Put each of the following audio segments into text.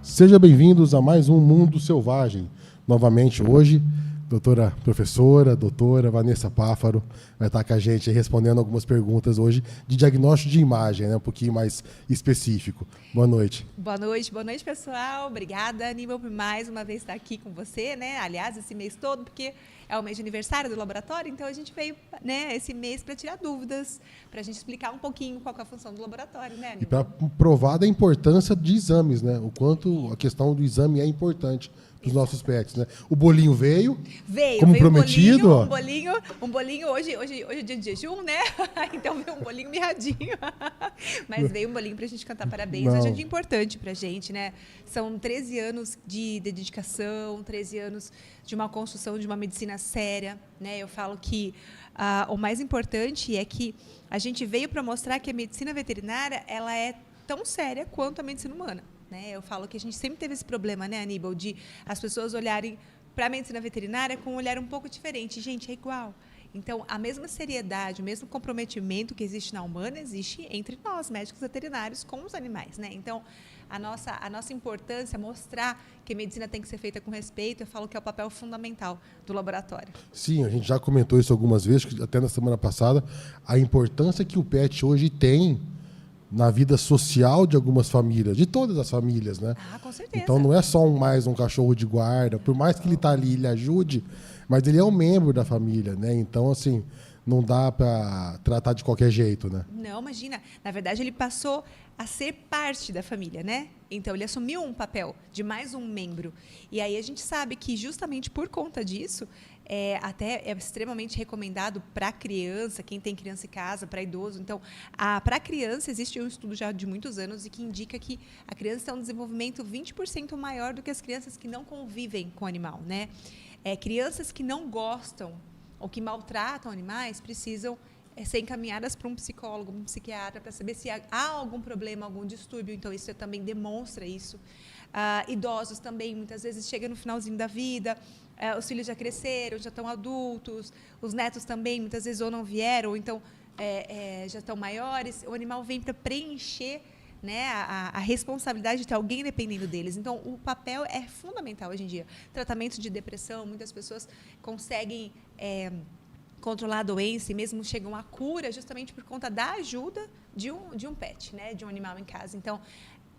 Sejam bem-vindos a mais um Mundo Selvagem. Novamente hoje, doutora Vanessa Páfaro vai estar com a gente respondendo algumas perguntas hoje de diagnóstico de imagem, né? Um pouquinho mais específico. Boa noite. Boa noite, pessoal. Obrigada, Aníbal, por mais uma vez estar aqui com você, né? Aliás, esse mês todo, porque é o mês de aniversário do laboratório, então a gente veio, né, esse mês para tirar dúvidas, para a gente explicar um pouquinho qual é a função do laboratório, né, Aníbal? E para provar da importância de exames, né? O quanto a questão do exame é importante para os nossos pets, né? O bolinho veio como prometido. Um bolinho hoje é dia de jejum, né? Então veio um bolinho mirradinho. Mas veio um bolinho para a gente cantar parabéns. Hoje é um dia importante para a gente, né? São 13 anos de dedicação, 13 anos de uma construção de uma medicina séria, né? Eu falo que o mais importante é que a gente veio para mostrar que a medicina veterinária ela é tão séria quanto a medicina humana. Né? Eu falo que a gente sempre teve esse problema, né, Aníbal, de as pessoas olharem para a medicina veterinária com um olhar um pouco diferente. Gente, é igual. Então, a mesma seriedade, o mesmo comprometimento que existe na humana, existe entre nós, médicos veterinários, com os animais. Né? Então, a nossa importância é mostrar que a medicina tem que ser feita com respeito. Eu falo que é o papel fundamental do laboratório. Sim, a gente já comentou isso algumas vezes, até na semana passada, a importância que o pet hoje tem na vida social de algumas famílias, de todas as famílias, né? Ah, com certeza. Então não é só mais um cachorro de guarda, por mais que ele está ali, ele ajude, mas ele é um membro da família, né? Então, assim, não dá para tratar de qualquer jeito, né? Não, imagina. Na verdade, ele passou a ser parte da família, né? Então, ele assumiu um papel de mais um membro. E aí a gente sabe que, justamente por conta disso, até é extremamente recomendado para criança, quem tem criança em casa, para idoso. Então, para criança, existe um estudo já de muitos anos e que indica que a criança tem um desenvolvimento 20% maior do que as crianças que não convivem com o animal, né? Crianças que não gostam ou que maltratam animais precisam ser encaminhadas para um psicólogo, um psiquiatra, para saber se há algum problema, algum distúrbio. Então, isso também demonstra isso. Idosos também, muitas vezes, chegam no finalzinho da vida, os filhos já cresceram, já estão adultos, os netos também, muitas vezes, ou não vieram, ou então já estão maiores. O animal vem para preencher, né, a responsabilidade de ter alguém dependendo deles. Então, o papel é fundamental hoje em dia. Tratamento de depressão, muitas pessoas conseguem controlar a doença e mesmo chegam à cura justamente por conta da ajuda de um pet, né, de um animal em casa. Então,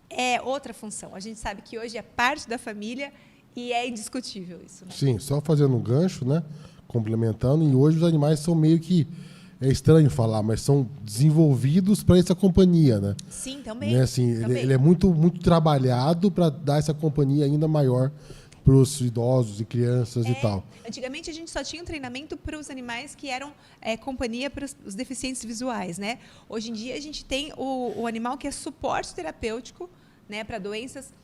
é outra função. A gente sabe que hoje é parte da família e é indiscutível isso. Né? Sim, só fazendo um gancho, né, complementando, e hoje os animais são meio que, é estranho falar, mas são desenvolvidos para essa companhia, né? Sim, também. Né, assim, ele é muito, muito trabalhado para dar essa companhia ainda maior para os idosos e crianças e tal. Antigamente, a gente só tinha um treinamento para os animais que eram companhia para os deficientes visuais, né? Hoje em dia, a gente tem o animal que é suporte terapêutico, né, para doenças,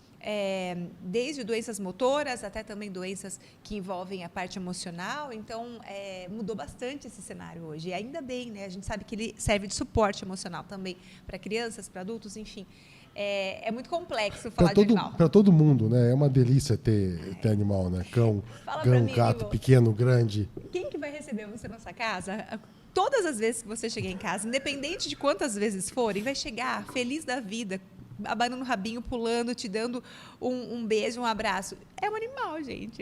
desde doenças motoras até também doenças que envolvem a parte emocional. Então, mudou bastante esse cenário hoje. E ainda bem, né? A gente sabe que ele serve de suporte emocional também para crianças, para adultos, enfim. É muito complexo falar de animal. Para todo mundo, né? É uma delícia ter animal, né? Cão, gato, pequeno, grande. Quem que vai receber você na sua casa? Todas as vezes que você chegar em casa, independente de quantas vezes forem, vai chegar feliz da vida, abanando o rabinho, pulando, te dando um beijo, um abraço. É um animal, gente.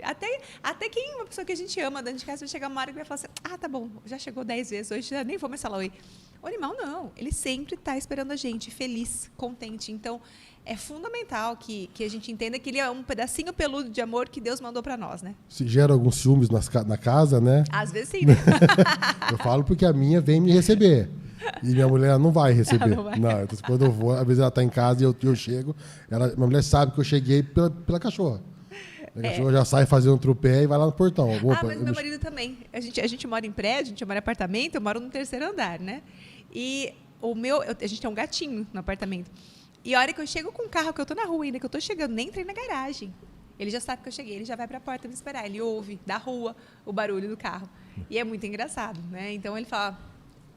Até quem, uma pessoa que a gente ama dentro de casa, vai chegar uma hora que vai falar assim, tá bom, já chegou 10 vezes, hoje já nem vou mais falar oi. O animal não, ele sempre está esperando a gente, feliz, contente. Então, é fundamental que a gente entenda que ele é um pedacinho peludo de amor que Deus mandou para nós, né? Se gera alguns ciúmes na casa, né? Às vezes sim, né? Eu falo porque a minha vem me receber. E minha mulher não vai receber. Não, então, quando eu vou, às vezes ela está em casa e eu chego, minha mulher sabe que eu cheguei pela cachorra. A cachorra já sai fazendo um trupé e vai lá no portão. Opa, mas meu marido também. A gente mora em prédio, a gente mora em apartamento, eu moro no 3º andar, né? E a gente tem um gatinho no apartamento. E a hora que eu chego com o carro, que eu tô na rua ainda, que eu tô chegando, nem entrei na garagem. Ele já sabe que eu cheguei, ele já vai para a porta me esperar. Ele ouve da rua o barulho do carro. E é muito engraçado, né? Então ele fala,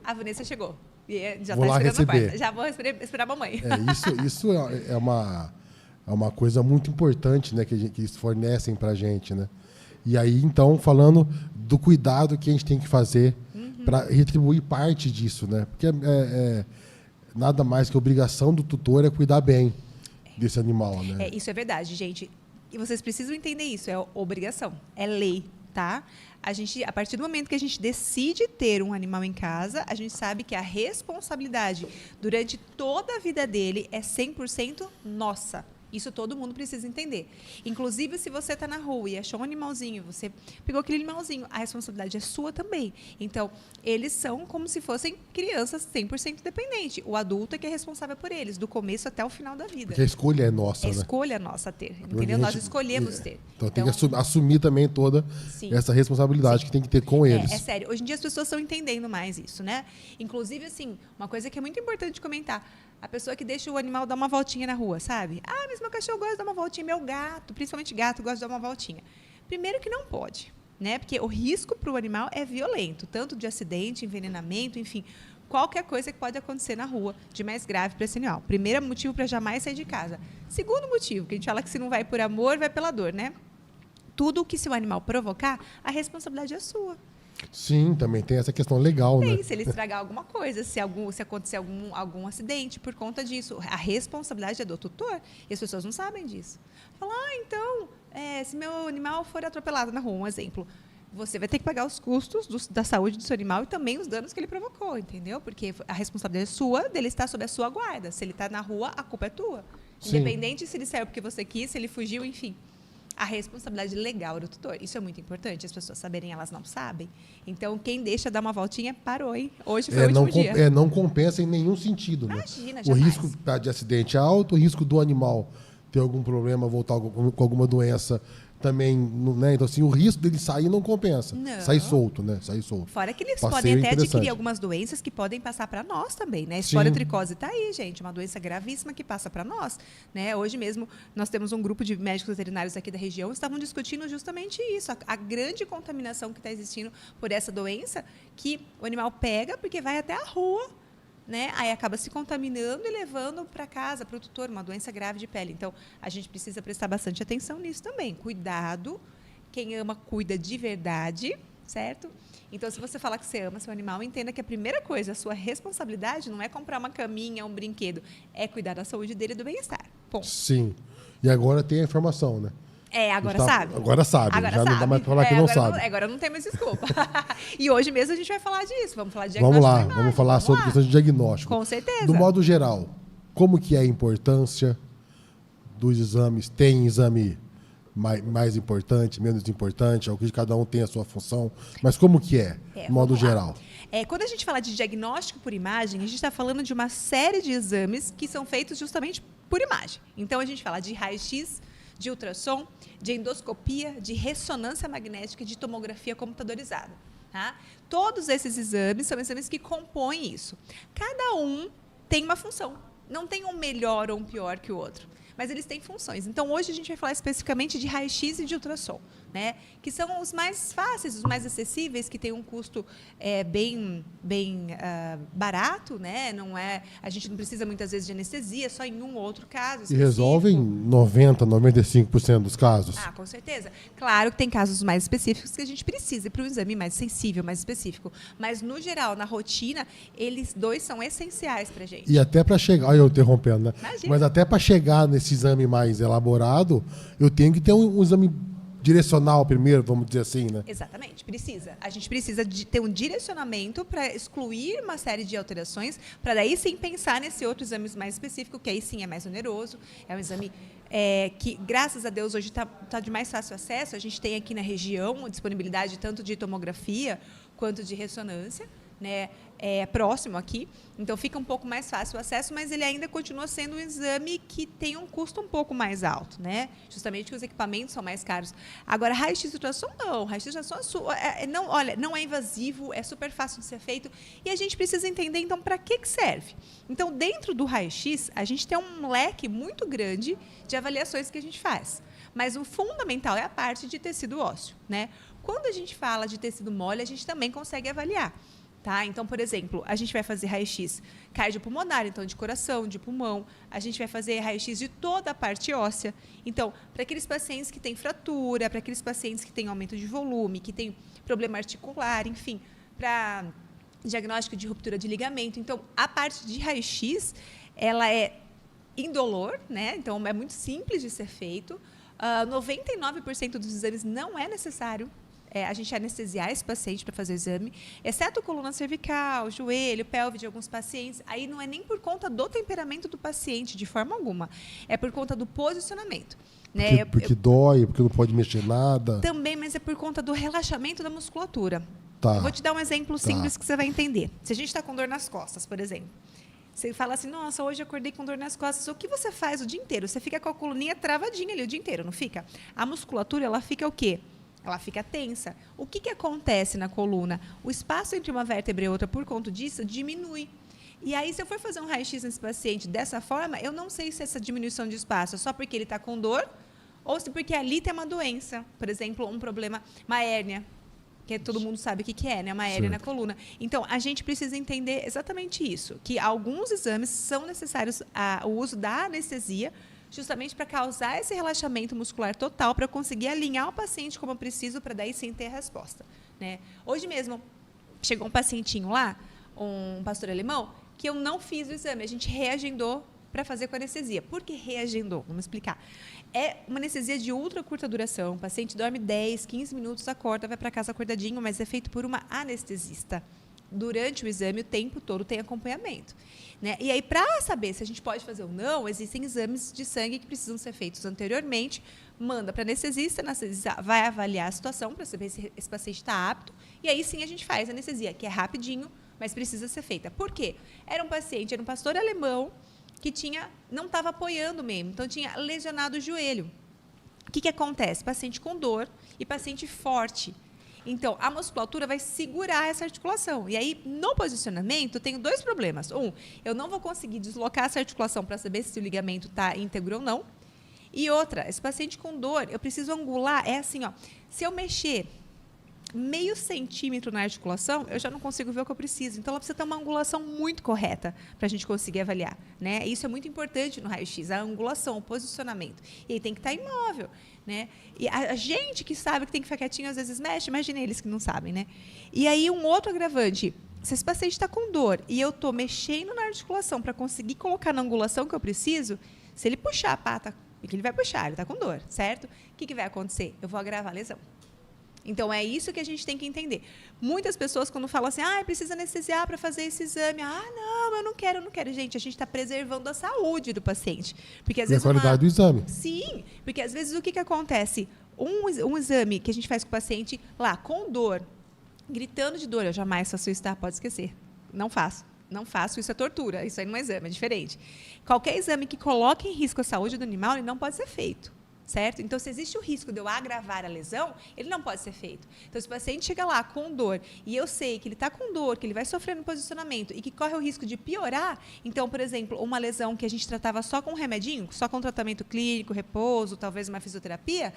a Vanessa chegou. E já está esperando na porta. Já vou esperar a mamãe. Isso é uma coisa muito importante, né, que eles fornecem para a gente, né? E aí, então, falando do cuidado que a gente tem que fazer para retribuir parte disso, né? Porque nada mais que a obrigação do tutor é cuidar bem. desse animal, né? Isso é verdade, gente. E vocês precisam entender isso, é obrigação, é lei, tá? A partir do momento que a gente decide ter um animal em casa, a gente sabe que a responsabilidade durante toda a vida dele é 100% nossa. Isso todo mundo precisa entender. Inclusive, se você está na rua e achou um animalzinho, você pegou aquele animalzinho, a responsabilidade é sua também. Então, eles são como se fossem crianças 100% dependentes. O adulto é que é responsável por eles, do começo até o final da vida. Porque a escolha é nossa, A né? escolha nossa ter, entendeu? Nós escolhemos ter. Então, tem que assumir também toda essa responsabilidade que tem que ter com eles. É sério. Hoje em dia as pessoas estão entendendo mais isso, né? Inclusive, assim, uma coisa que é muito importante comentar. A pessoa que deixa o animal dar uma voltinha na rua, sabe? Ah, mas meu cachorro gosta de dar uma voltinha, meu gato, principalmente gato, gosta de dar uma voltinha. Primeiro que não pode, né? Porque o risco para o animal é violento, tanto de acidente, envenenamento, enfim, qualquer coisa que pode acontecer na rua de mais grave para esse animal. Primeiro motivo para jamais sair de casa. Segundo motivo, que a gente fala que se não vai por amor, vai pela dor, né? Tudo o que seu animal provocar, a responsabilidade é sua. Sim, também tem essa questão legal, né? Se ele estragar alguma coisa, se acontecer algum acidente por conta disso. A responsabilidade é do tutor e as pessoas não sabem disso. Falam, então, se meu animal for atropelado na rua, um exemplo, você vai ter que pagar os custos da saúde do seu animal e também os danos que ele provocou, entendeu? Porque a responsabilidade é sua, dele está sob a sua guarda. Se ele está na rua, a culpa é tua. Sim. Independente se ele saiu porque você quis, se ele fugiu, enfim. A responsabilidade legal do tutor. Isso é muito importante, as pessoas saberem, elas não sabem. Então, quem deixa dar uma voltinha, parou, hein? Hoje foi o último dia. Não compensa em nenhum sentido. Imagina, né? jamais. O risco de acidente é alto, o risco do animal ter algum problema, voltar com alguma doença também, né? Então, assim, o risco dele sair não compensa. Não. Sair solto, né? Sair solto. Fora que eles Passeio podem até interessante. adquirir algumas doenças que podem passar para nós também, né? Esporotricose está aí, gente, uma doença gravíssima que passa para nós, né? Hoje mesmo nós temos um grupo de médicos veterinários aqui da região que estavam discutindo justamente isso, a grande contaminação que está existindo por essa doença que o animal pega porque vai até a rua, né? Aí acaba se contaminando e levando para casa, para o tutor, uma doença grave de pele. Então, a gente precisa prestar bastante atenção nisso também. Cuidado. Quem ama, cuida de verdade, certo? Então, se você falar que você ama seu animal, entenda que a primeira coisa, a sua responsabilidade não é comprar uma caminha, um brinquedo, é cuidar da saúde dele e do bem-estar. Ponto. Sim. E agora tem a informação, né? Agora sabe. Agora sabe. Já não dá mais para falar que não sabe. Agora não tem mais desculpa. E hoje mesmo a gente vai falar disso. Vamos falar de diagnóstico. Vamos lá, vamos falar sobre questão de diagnóstico. Com certeza. Do modo geral, como que é a importância dos exames? Tem exame mais importante, menos importante? O que cada um tem a sua função. Mas como que é, de modo geral? Quando a gente fala de diagnóstico por imagem, a gente está falando de uma série de exames que são feitos justamente por imagem. Então, a gente fala de raio-x, de ultrassom, de endoscopia, de ressonância magnética e de tomografia computadorizada. Tá? Todos esses exames são exames que compõem isso. Cada um tem uma função. Não tem um melhor ou um pior que o outro, mas eles têm funções. Então, hoje a gente vai falar especificamente de raio-x e de ultrassom, né? Que são os mais fáceis, os mais acessíveis, que têm um custo bem barato, né? A gente não precisa muitas vezes de anestesia, só em um ou outro caso específico. E resolvem 90%, 95% dos casos? Com certeza. Claro que tem casos mais específicos que a gente precisa ir para um exame mais sensível, mais específico. Mas, no geral, na rotina, eles dois são essenciais para a gente. E até para chegar... Olha eu interrompendo, né? Imagina. Mas até para chegar nesse exame mais elaborado, eu tenho que ter um exame direcional primeiro, vamos dizer assim, né? Exatamente, precisa. A gente precisa de ter um direcionamento para excluir uma série de alterações, para daí sim pensar nesse outro exame mais específico, que aí sim é mais oneroso. É um exame que, graças a Deus, hoje está de mais fácil acesso. A gente tem aqui na região a disponibilidade tanto de tomografia quanto de ressonância, né? Próximo aqui, então fica um pouco mais fácil o acesso, mas ele ainda continua sendo um exame que tem um custo um pouco mais alto, né? Justamente porque os equipamentos são mais caros. Agora, raio-x de ultrassom não, raio-x de ultrassom não é invasivo, é super fácil de ser feito e a gente precisa entender, então, para que serve. Então, dentro do raio-x, a gente tem um leque muito grande de avaliações que a gente faz, mas o fundamental é a parte de tecido ósseo, né? Quando a gente fala de tecido mole, a gente também consegue avaliar. Tá? Então, por exemplo, a gente vai fazer raio-x cardiopulmonar, então de coração, de pulmão. A gente vai fazer raio-x de toda a parte óssea. Então, para aqueles pacientes que têm fratura, para aqueles pacientes que têm aumento de volume, que têm problema articular, enfim, para diagnóstico de ruptura de ligamento. Então, a parte de raio-x, ela é indolor, né? Então, é muito simples de ser feito. 99% dos exames não é necessário a gente anestesiar esse paciente para fazer o exame, exceto coluna cervical, joelho, pelve de alguns pacientes. Aí não é nem por conta do temperamento do paciente, de forma alguma. É por conta do posicionamento. Né? Porque dói, porque não pode mexer nada. Também, mas é por conta do relaxamento da musculatura. Tá. Eu vou te dar um exemplo simples que você vai entender. Se a gente está com dor nas costas, por exemplo, você fala assim, nossa, hoje eu acordei com dor nas costas. O que você faz o dia inteiro? Você fica com a coluninha travadinha ali o dia inteiro, não fica? A musculatura, ela fica o quê? Ela fica tensa. O que acontece na coluna? O espaço entre uma vértebra e outra, por conta disso, diminui. E aí, se eu for fazer um raio-x nesse paciente dessa forma, eu não sei se essa diminuição de espaço é só porque ele está com dor ou se porque ali tem uma doença. Por exemplo, um problema, uma hérnia, que todo mundo sabe o que é, né? Uma hérnia na coluna. Então, a gente precisa entender exatamente isso, que alguns exames são necessários o uso da anestesia, justamente para causar esse relaxamento muscular total, para conseguir alinhar o paciente como eu preciso, para daí sim ter a resposta. Né? Hoje mesmo, chegou um pacientinho lá, um pastor alemão, que eu não fiz o exame, a gente reagendou para fazer com anestesia. Por que reagendou? Vamos explicar. É uma anestesia de ultra curta duração, o paciente dorme 10, 15 minutos, acorda, vai para casa acordadinho, mas é feito por uma anestesista. Durante o exame, o tempo todo tem acompanhamento. Né? E aí, para saber se a gente pode fazer ou não, existem exames de sangue que precisam ser feitos anteriormente, manda para a anestesista vai avaliar a situação para saber se esse paciente está apto, e aí sim a gente faz a anestesia, que é rapidinho, mas precisa ser feita. Por quê? Era um pastor alemão que não estava apoiando mesmo, então tinha lesionado o joelho. O que acontece? Paciente com dor e paciente forte. Então, a musculatura vai segurar essa articulação. E aí, no posicionamento, eu tenho dois problemas. Eu não vou conseguir deslocar essa articulação para saber se o ligamento está íntegro ou não. E outra, esse paciente com dor, eu preciso angular, é assim, ó, se eu mexer meio centímetro na articulação, eu já não consigo ver o que eu preciso. Então, ela precisa ter uma angulação muito correta para a gente conseguir avaliar. Né? Isso é muito importante no raio-x, a angulação, o posicionamento. E aí tem que estar imóvel. Né? E a gente que sabe que tem que ficar quietinho, às vezes mexe, imagina eles que não sabem. Né? E aí, um outro agravante, se esse paciente está com dor e eu estou mexendo na articulação para conseguir colocar na angulação que eu preciso, se ele puxar a pata, que ele vai puxar, ele está com dor, certo? O que vai acontecer? Eu vou agravar a lesão. Então, é isso que a gente tem que entender. Muitas pessoas, quando falam assim, precisa anestesiar para fazer esse exame. Não, eu não quero. Gente, a gente está preservando a saúde do paciente. Porque, às vezes, a qualidade do exame. Sim, porque às vezes o que acontece? Um exame que a gente faz com o paciente lá, com dor, gritando de dor, eu jamais faço isso, tá? Pode esquecer. Não faço, isso é tortura, isso aí não é exame, é diferente. Qualquer exame que coloque em risco a saúde do animal, ele não pode ser feito. Certo? Então, se existe o risco de eu agravar a lesão, ele não pode ser feito. Então, se o paciente chega lá com dor e eu sei que ele está com dor, que ele vai sofrer no posicionamento e que corre o risco de piorar, então, por exemplo, uma lesão que a gente tratava só com remedinho, só com tratamento clínico, repouso, talvez uma fisioterapia,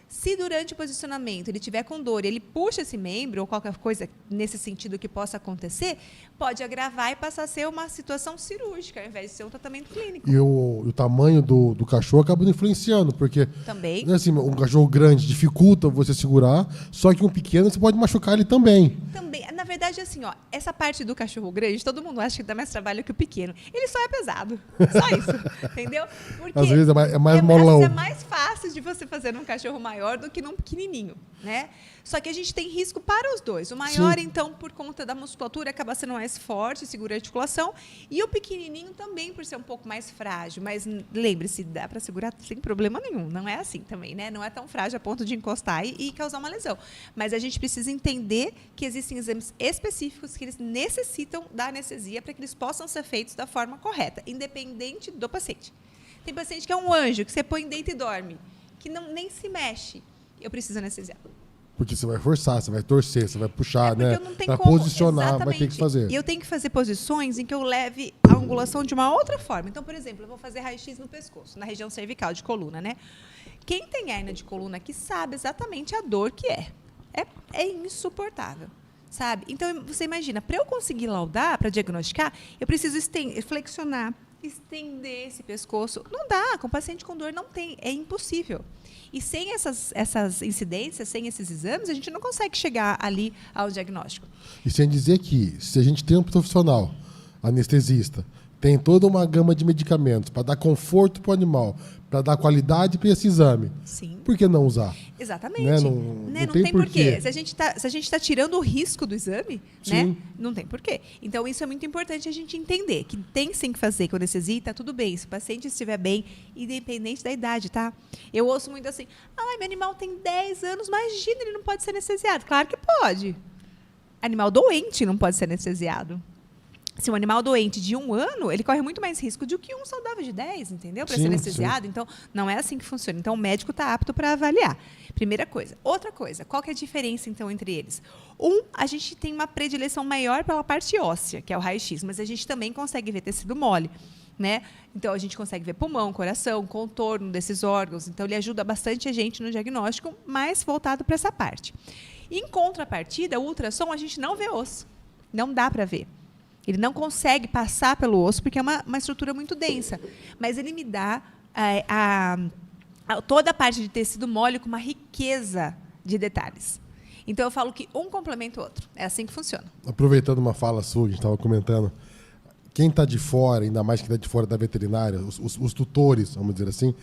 se durante o posicionamento ele tiver com dor e ele puxa esse membro ou qualquer coisa nesse sentido que possa acontecer, pode agravar e passar a ser uma situação cirúrgica, ao invés de ser um tratamento clínico. E o tamanho do cachorro acaba influenciando, porque também. Assim, um cachorro grande dificulta você segurar, só que um pequeno você pode machucar ele também. Também. Na verdade, assim, essa parte do cachorro grande, todo mundo acha que dá mais trabalho que o pequeno. Ele só é pesado. Só isso. Entendeu? Porque às vezes é mais molão. Às vezes é mais fácil de você fazer num cachorro maior do que num pequenininho, né? Só que a gente tem risco para os dois. O maior, então, por conta da musculatura, acaba sendo mais forte, segura a articulação. E o pequenininho também, por ser um pouco mais frágil. Mas lembre-se, dá para segurar sem problema nenhum. Não é assim também, né? Não é tão frágil a ponto de encostar e causar uma lesão. Mas a gente precisa entender que existem exames específicos que eles necessitam da anestesia para que eles possam ser feitos da forma correta, independente do paciente. Tem paciente que é um anjo, que você põe, deita e dorme, que nem se mexe. Eu preciso anestesiar. Porque você vai forçar, você vai torcer, você vai puxar, né? Para como posicionar, exatamente. vai ter que fazer. E eu tenho que fazer posições em que eu leve a angulação de uma outra forma. Então, por exemplo, eu vou fazer raio-x no pescoço, na região cervical de coluna, né? Quem tem hérnia de coluna aqui sabe exatamente a dor que é. É insuportável, sabe? Então, você imagina, para eu conseguir laudar, para diagnosticar, eu preciso flexionar, estender esse pescoço. Não dá, com paciente com dor não tem, é impossível. E sem essas incidências, sem esses exames, a gente não consegue chegar ali ao diagnóstico. E sem dizer que, se a gente tem um profissional, anestesista, tem toda uma gama de medicamentos para dar conforto para o animal, para dar qualidade para esse exame. Sim. Por que não usar? Exatamente. Né? Não tem porquê. Se a gente tá tirando o risco do exame, né? Não tem porquê. Então, isso é muito importante a gente entender, que tem sim que fazer com anestesia, tá tudo bem. Se o paciente estiver bem, independente da idade, tá? Eu ouço muito assim, meu animal tem 10 anos, imagina, ele não pode ser anestesiado. Claro que pode. Animal doente não pode ser anestesiado. Se um animal doente de 1 ano, ele corre muito mais risco do que um saudável de 10, entendeu? Para ser anestesiado. Sim. Então, não é assim que funciona. Então, o médico está apto para avaliar. Primeira coisa. Outra coisa, qual que é a diferença, então, entre eles? A gente tem uma predileção maior pela parte óssea, que é o raio-x, mas a gente também consegue ver tecido mole, né? Então, a gente consegue ver pulmão, coração, contorno desses órgãos. Então, ele ajuda bastante a gente no diagnóstico, mais voltado para essa parte. Em contrapartida, o ultrassom, a gente não vê osso. Não dá para ver. Ele não consegue passar pelo osso, porque é uma estrutura muito densa. Mas ele me dá toda a parte de tecido mole com uma riqueza de detalhes. Então, eu falo que um complementa o outro. É assim que funciona. Aproveitando uma fala sua, que a gente estava comentando, quem está de fora, ainda mais quem está de fora da veterinária, os tutores, vamos dizer assim,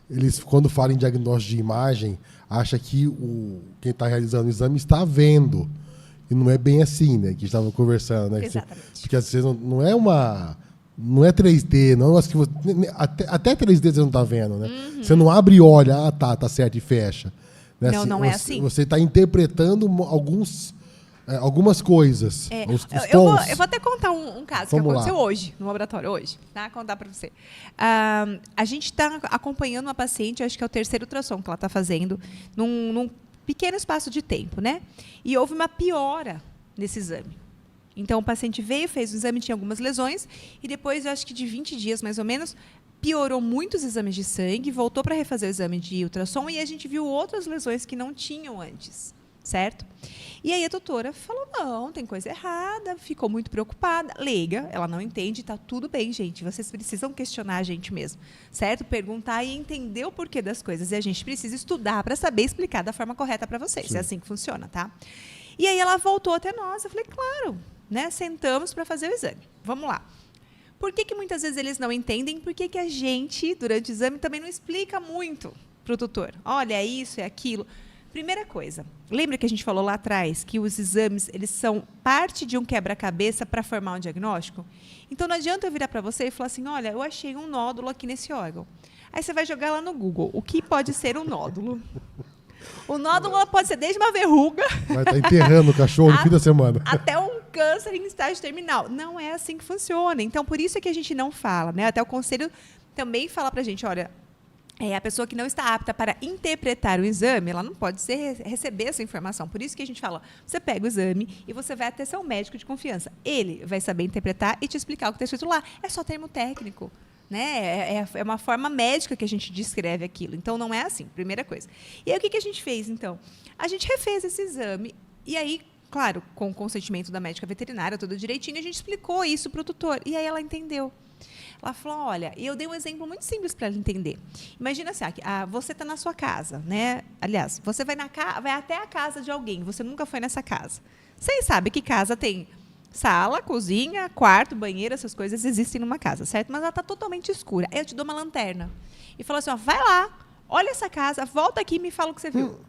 eles, quando falam em diagnóstico de imagem, acham que quem está realizando o exame está vendo. E não é bem assim, né? Que estava conversando, né? Exatamente. Porque às vezes não é 3D, não é que você, até 3D você não está vendo, né? Uhum. Você não abre e olha, tá certo, e fecha. Né? Não é assim. Você está interpretando algumas coisas. Os tons. Eu vou até contar um caso que aconteceu hoje, no laboratório, hoje. Tá? Contar para você. A gente está acompanhando uma paciente, acho que é o 3º ultrassom que ela está fazendo, num pequeno espaço de tempo, né? E houve uma piora nesse exame. Então, o paciente veio, fez o exame, tinha algumas lesões, e depois, eu acho que de 20 dias, mais ou menos, piorou muito os exames de sangue, voltou para refazer o exame de ultrassom, e a gente viu outras lesões que não tinham antes, certo? E aí a doutora falou, não, tem coisa errada, ficou muito preocupada, leiga, ela não entende, está tudo bem, gente, vocês precisam questionar a gente mesmo, certo? Perguntar e entender o porquê das coisas, e a gente precisa estudar para saber explicar da forma correta para vocês, é assim que funciona, tá? E aí ela voltou até nós, eu falei, claro, né, sentamos para fazer o exame, vamos lá. Por que muitas vezes eles não entendem? Por que a gente, durante o exame, também não explica muito para o tutor? Olha, é isso, é aquilo. Primeira coisa, lembra que a gente falou lá atrás que os exames eles são parte de um quebra-cabeça para formar um diagnóstico? Então, não adianta eu virar para você e falar assim, olha, eu achei um nódulo aqui nesse órgão. Aí você vai jogar lá no Google, o que pode ser um nódulo? O nódulo pode ser desde uma verruga... Vai estar enterrando o cachorro no fim da semana. Até um câncer em estágio terminal. Não é assim que funciona. Então, por isso é que a gente não fala, né? Até o conselho também fala para a gente, olha... a pessoa que não está apta para interpretar o exame, ela não pode receber essa informação. Por isso que a gente fala, você pega o exame e você vai até seu médico de confiança. Ele vai saber interpretar e te explicar o que está escrito lá. É só termo técnico. Né? É uma forma médica que a gente descreve aquilo. Então, não é assim, primeira coisa. E aí, o que a gente fez, então? A gente refez esse exame e aí, claro, com o consentimento da médica veterinária, tudo direitinho, a gente explicou isso para o tutor. E aí ela entendeu. Ela falou, olha, e eu dei um exemplo muito simples para ela entender. Imagina assim, você está na sua casa, né? Aliás, você vai até a casa de alguém, você nunca foi nessa casa. Vocês sabem que casa tem sala, cozinha, quarto, banheiro, essas coisas existem numa casa, certo? Mas ela está totalmente escura. Aí eu te dou uma lanterna e falo assim, vai lá, olha essa casa, volta aqui e me fala o que você viu.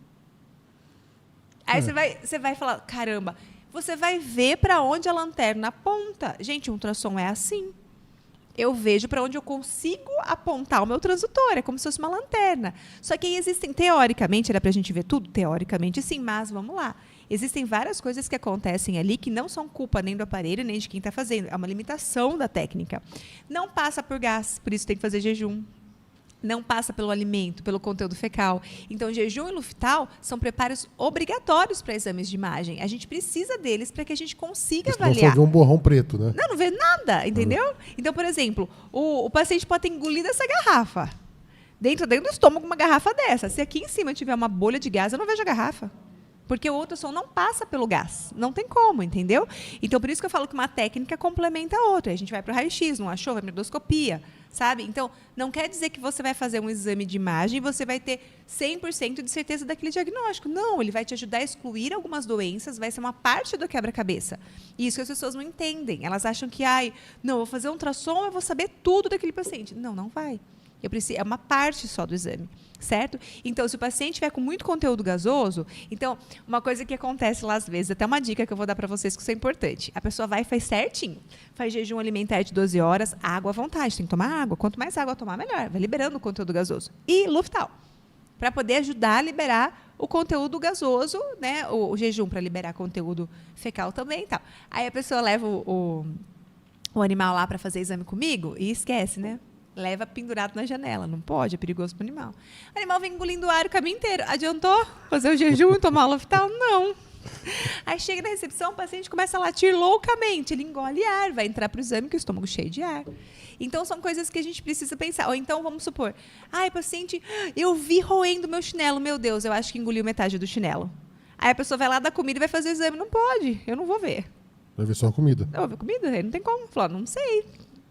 Aí você vai falar, caramba, você vai ver para onde a lanterna aponta. Gente, um ultrassom é assim. Eu vejo para onde eu consigo apontar o meu transdutor. É como se fosse uma lanterna. Só que aí existem, teoricamente, era para a gente ver tudo? Teoricamente, sim, mas vamos lá. Existem várias coisas que acontecem ali que não são culpa nem do aparelho, nem de quem está fazendo. É uma limitação da técnica. Não passa por gás, por isso tem que fazer jejum. Não passa pelo alimento, pelo conteúdo fecal. Então, jejum e luftal são preparos obrigatórios para exames de imagem. A gente precisa deles para que a gente consiga avaliar. Só vê um borrão preto, né? Não vê nada, entendeu? Então, por exemplo, o paciente pode ter engolido essa garrafa. Dentro do estômago, uma garrafa dessa. Se aqui em cima tiver uma bolha de gás, eu não vejo a garrafa. Porque o ultrassom não passa pelo gás. Não tem como, entendeu? Então, por isso que eu falo que uma técnica complementa a outra. A gente vai para o raio-x, não achou? Vai para a endoscopia. sabe? Então, não quer dizer que você vai fazer um exame de imagem e você vai ter 100% de certeza daquele diagnóstico. Não, ele vai te ajudar a excluir algumas doenças, vai ser uma parte do quebra-cabeça. E isso que as pessoas não entendem. Elas acham que, não, eu vou fazer um ultrassom, eu vou saber tudo daquele paciente. Não, não vai. É uma parte só do exame, certo? Então, se o paciente tiver com muito conteúdo gasoso, então, uma coisa que acontece lá às vezes, até uma dica que eu vou dar para vocês que isso é importante. A pessoa vai e faz certinho, faz jejum alimentar de 12 horas, água à vontade, tem que tomar água. Quanto mais água tomar, melhor. Vai liberando o conteúdo gasoso. E Luftal, para poder ajudar a liberar o conteúdo gasoso, né? O jejum para liberar conteúdo fecal também e tal. Aí a pessoa leva o animal lá para fazer exame comigo e esquece, né? Leva pendurado na janela. Não pode, é perigoso para o animal. O animal vem engolindo ar o caminho inteiro. Adiantou fazer o jejum e tomar o Luftal? Não. Aí chega na recepção, o paciente começa a latir loucamente. Ele engole ar, vai entrar para o exame com o estômago cheio de ar. Então, são coisas que a gente precisa pensar. Ou então, vamos supor, paciente, eu vi roendo meu chinelo. Meu Deus, eu acho que engoliu metade do chinelo. Aí a pessoa vai lá dar comida e vai fazer o exame. Não pode, eu não vou ver. Vai ver só a comida. Eu vou ver comida? Aí não tem como. Falar, não sei.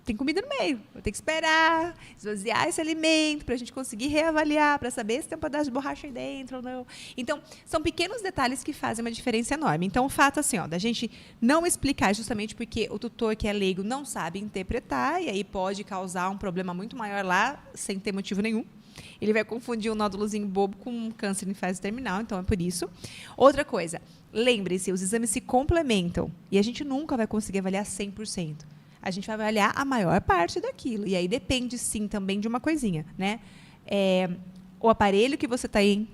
Tem comida no meio. Vou ter que esperar, esvaziar esse alimento para a gente conseguir reavaliar, para saber se tem um pedaço de borracha aí dentro ou não. Então, são pequenos detalhes que fazem uma diferença enorme. Então, o fato assim, da gente não explicar justamente porque o tutor que é leigo não sabe interpretar e aí pode causar um problema muito maior lá, sem ter motivo nenhum. Ele vai confundir um nódulozinho bobo com um câncer em fase terminal, então é por isso. Outra coisa, lembre-se, os exames se complementam e a gente nunca vai conseguir avaliar 100%. A gente vai avaliar a maior parte daquilo. E aí depende, sim, também de uma coisinha, né? O aparelho que você está em.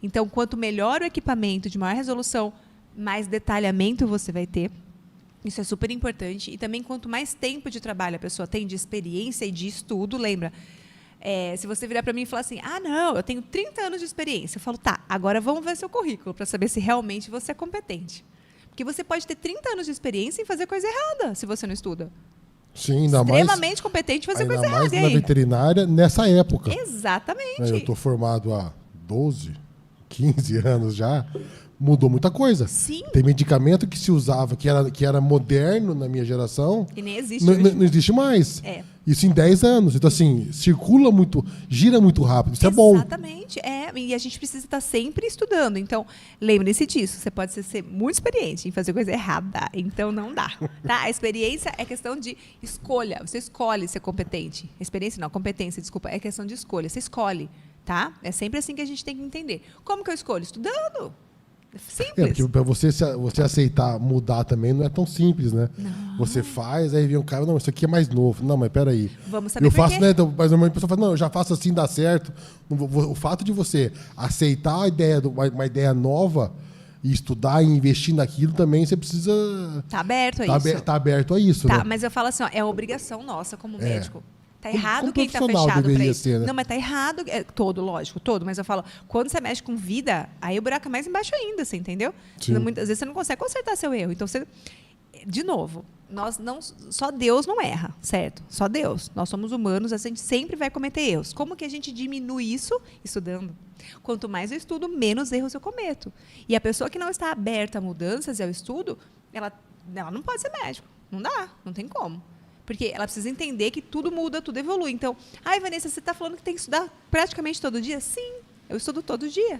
Então, quanto melhor o equipamento, de maior resolução, mais detalhamento você vai ter. Isso é super importante. E também, quanto mais tempo de trabalho a pessoa tem, de experiência e de estudo, lembra? Se você virar para mim e falar assim, não, eu tenho 30 anos de experiência. Eu falo, tá, agora vamos ver seu currículo para saber se realmente você é competente. Porque você pode ter 30 anos de experiência em fazer coisa errada, se você não estuda. Sim, ainda extremamente competente em fazer coisa errada. Ainda mais na veterinária, nessa época. Exatamente. Eu estou formado há 12, 15 anos já. Mudou muita coisa. Sim. Tem medicamento que se usava, que era moderno na minha geração. E nem existe hoje. Não existe mais. Isso em 10 anos. Então, assim, circula muito, gira muito rápido. Isso é bom. Exatamente. E a gente precisa estar sempre estudando. Então, lembre-se disso. Você pode ser muito experiente em fazer coisa errada. Então, não dá. Tá? A experiência é questão de escolha. Você escolhe ser competente. Experiência não, competência, desculpa. É questão de escolha. Você escolhe. Tá? É sempre assim que a gente tem que entender. Como que eu escolho? Estudando. Simples. Porque para você aceitar mudar também não é tão simples, né? Não. Você faz, aí vem um cara, não, isso aqui é mais novo. Não, mas peraí. Vamos saber eu faço, por quê? né? Então, mas uma pessoa fala, não, eu já faço assim, dá certo. O fato de você aceitar a ideia, uma ideia nova e estudar e investir naquilo também, você precisa... Tá aberto a isso. Tá aberto a isso, né? Mas eu falo assim, é obrigação nossa como médico. Tá errado como quem está fechado para isso. Ser, né? Não, mas tá errado. Lógico, todo. Mas eu falo, quando você mexe com vida, aí o buraco é mais embaixo ainda, você entendeu? Muitas vezes você não consegue consertar seu erro. Então, de novo, só Deus não erra, certo? Só Deus. Nós somos humanos, a gente sempre vai cometer erros. Como que a gente diminui isso? Estudando. Quanto mais eu estudo, menos erros eu cometo. E a pessoa que não está aberta a mudanças e ao estudo, ela não pode ser médico. Não dá, não tem como. Porque ela precisa entender que tudo muda, tudo evolui. Então, Vanessa, você está falando que tem que estudar praticamente todo dia? Sim, eu estudo todo dia.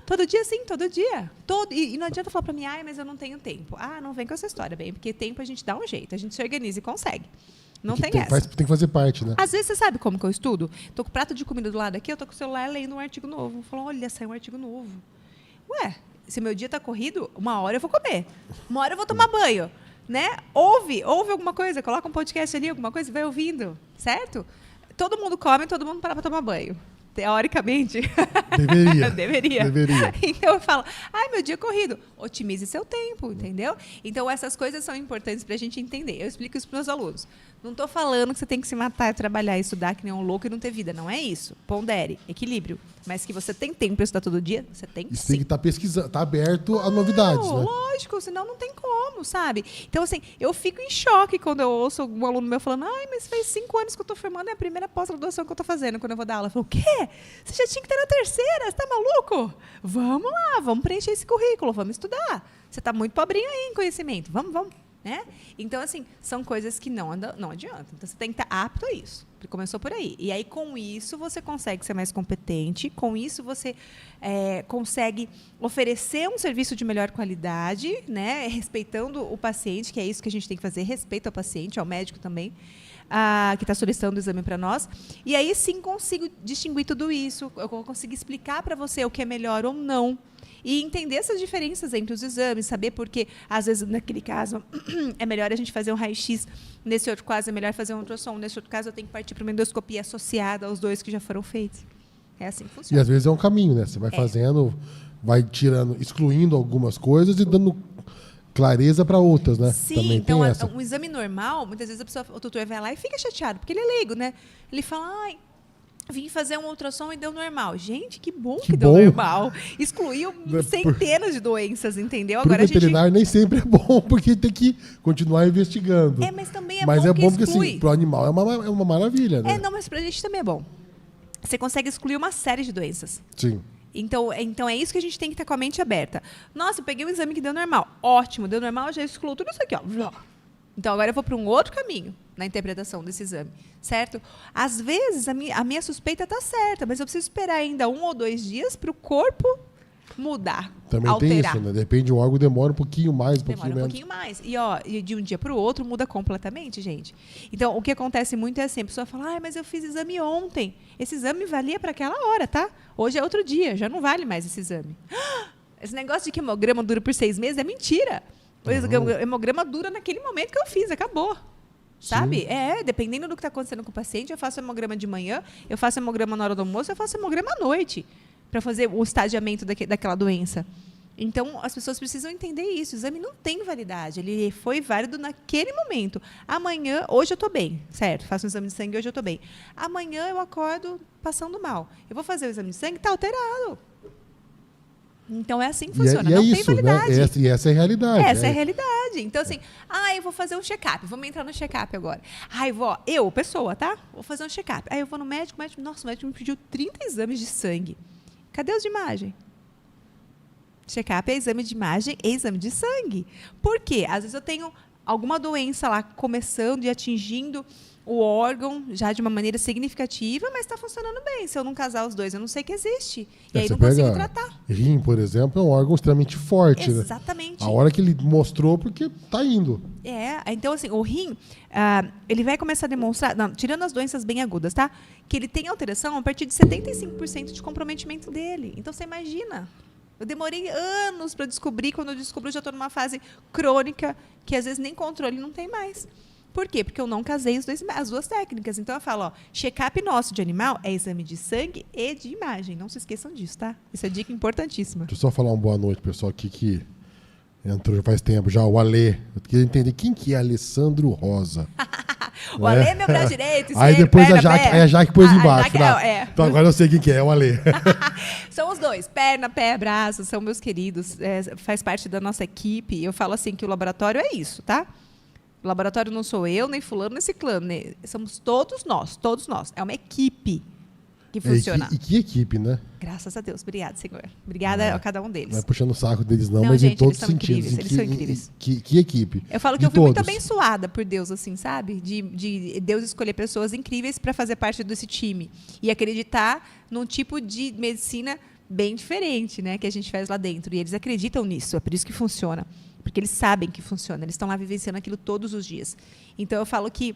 Todo dia, sim, todo dia. E não adianta falar para mim, mas eu não tenho tempo. Não vem com essa história, bem, porque tempo a gente dá um jeito, a gente se organiza e consegue. Não tem essa. Tem que fazer parte, né? Às vezes, você sabe como que eu estudo? Estou com o prato de comida do lado aqui, eu estou com o celular lendo um artigo novo. Falando, olha, saiu um artigo novo. Se meu dia está corrido, 1 hora eu vou comer. 1 hora eu vou tomar banho. Né? Ouve alguma coisa, coloca um podcast ali, alguma coisa, e vai ouvindo, certo? Todo mundo come, todo mundo para tomar banho. Teoricamente. Deveria. Então eu falo, meu dia é corrido. Otimize seu tempo, entendeu? Então essas coisas são importantes para a gente entender. Eu explico isso para os meus alunos. Não estou falando que você tem que se matar, trabalhar, estudar que nem um louco e não ter vida. Não é isso. Pondere, equilíbrio. Mas que você tem tempo para estudar todo dia, você tem sim. Isso tem que estar pesquisando, tá aberto a novidades, né? Lógico, senão não tem como, sabe? Então, assim, eu fico em choque quando eu ouço um aluno meu falando, mas faz 5 anos que eu estou formando, é a primeira pós-graduação que eu estou fazendo quando eu vou dar aula. Eu falo, o quê? Você já tinha que estar na 3ª, você tá maluco? Vamos lá, vamos preencher esse currículo, vamos estudar. Você está muito pobrinho aí em conhecimento, vamos. Né? Então, assim, são coisas que não adiantam. Então, você tem que estar apto a isso. Começou por aí. E aí, com isso, você consegue ser mais competente. Com isso, você consegue oferecer um serviço de melhor qualidade, né? Respeitando o paciente, que é isso que a gente tem que fazer. Respeito ao paciente, ao médico também, que está solicitando o exame para nós. E aí, sim, consigo distinguir tudo isso. Eu consigo explicar para você o que é melhor ou não. E entender essas diferenças entre os exames, saber porque, às vezes, naquele caso, é melhor a gente fazer um raio-x, nesse outro caso é melhor fazer um ultrassom, nesse outro caso eu tenho que partir para uma endoscopia associada aos 2 que já foram feitos. É assim que funciona. E às vezes é um caminho, né? Você vai fazendo, vai tirando, excluindo algumas coisas e dando clareza para outras, né? Sim, também então tem essa. Um exame normal, muitas vezes o tutor vai lá e fica chateado, porque ele é leigo, né? Ele fala, vim fazer um ultrassom e deu normal. Gente, que bom que deu normal. Excluiu centenas de doenças, entendeu? Para o veterinário nem sempre é bom, porque tem que continuar investigando. Mas também mas é bom porque, exclui. assim, para o animal é uma maravilha, né? Não, mas para a gente também é bom. Você consegue excluir uma série de doenças. Sim. Então é isso que a gente tem que estar com a mente aberta. Nossa, eu peguei um exame que deu normal. Ótimo, deu normal, eu já excluo tudo isso aqui, ó. Então, agora eu vou para um outro caminho na interpretação desse exame, certo? Às vezes, a minha suspeita está certa, mas eu preciso esperar ainda 1 ou 2 dias para o corpo mudar, também alterar. tem isso, né? Depende, o órgão demora um pouquinho mais, Demora um pouquinho mais. E de um dia para o outro muda completamente, gente. Então, o que acontece muito é assim, a pessoa fala, mas eu fiz exame ontem. Esse exame valia para aquela hora, tá? Hoje é outro dia, já não vale mais esse exame. Esse negócio de que hemograma dura por 6 meses é mentira. O hemograma dura naquele momento que eu fiz, acabou. Sabe? Dependendo do que está acontecendo com o paciente, eu faço hemograma de manhã, eu faço hemograma na hora do almoço, eu faço hemograma à noite, para fazer o estadiamento daquela doença. Então, as pessoas precisam entender isso. O exame não tem validade, ele foi válido naquele momento. Amanhã, hoje eu estou bem, certo? Faço um exame de sangue, hoje eu estou bem. Amanhã eu acordo passando mal. Eu vou fazer o exame de sangue, está alterado. Então, é assim que funciona. Não tem validade. Né? E essa é a realidade. Essa é a realidade. Então, assim, eu vou fazer um check-up. Vamos entrar no check-up agora. Pessoa, tá? Vou fazer um check-up. Aí eu vou no médico, nossa, o médico me pediu 30 exames de sangue. Cadê os de imagem? Check-up é exame de imagem e exame de sangue. Por quê? Às vezes eu tenho alguma doença lá começando e atingindo o órgão já de uma maneira significativa, mas está funcionando bem. Se eu não casar os dois, eu não sei que existe. E aí não consigo tratar. Rim, por exemplo, é um órgão extremamente forte. Exatamente. Né? A hora que ele mostrou, porque está indo. Então, assim, o rim, ele vai começar a demonstrar, tirando as doenças bem agudas, tá? Que ele tem alteração a partir de 75% de comprometimento dele. Então, você imagina. Eu demorei anos para descobrir. Quando eu descobri, eu já estou numa fase crônica, que às vezes nem controle não tem mais. Por quê? Porque eu não casei as duas técnicas. Então, eu falo, check-up nosso de animal é exame de sangue e de imagem. Não se esqueçam disso, tá? Isso é dica importantíssima. Deixa eu só falar uma boa noite, pessoal, aqui que entrou já faz tempo já, o Alê. Eu queria entender quem que é Alessandro Rosa. O Alê é meu braço direito, aí depois a Jaque pôs embaixo. Então agora eu sei quem que é o Alê. São os dois, perna, pé, braço, são meus queridos, faz parte da nossa equipe. Eu falo assim que o laboratório é isso, tá? O laboratório não sou eu, nem fulano, nem ciclano. Somos todos nós. É uma equipe que funciona. E que equipe, né? Graças a Deus. Obrigada, Senhor. Obrigada a cada um deles. Não é puxando o saco deles, não, mas gente, em todos os sentidos. Eles são incríveis. Que equipe? Eu falo que eu fui muito abençoada por Deus, assim, sabe? De Deus escolher pessoas incríveis para fazer parte desse time. E acreditar num tipo de medicina bem diferente, né? Que a gente faz lá dentro. E eles acreditam nisso. É por isso que funciona. Porque eles sabem que funciona. Eles estão lá vivenciando aquilo todos os dias. Então, eu falo que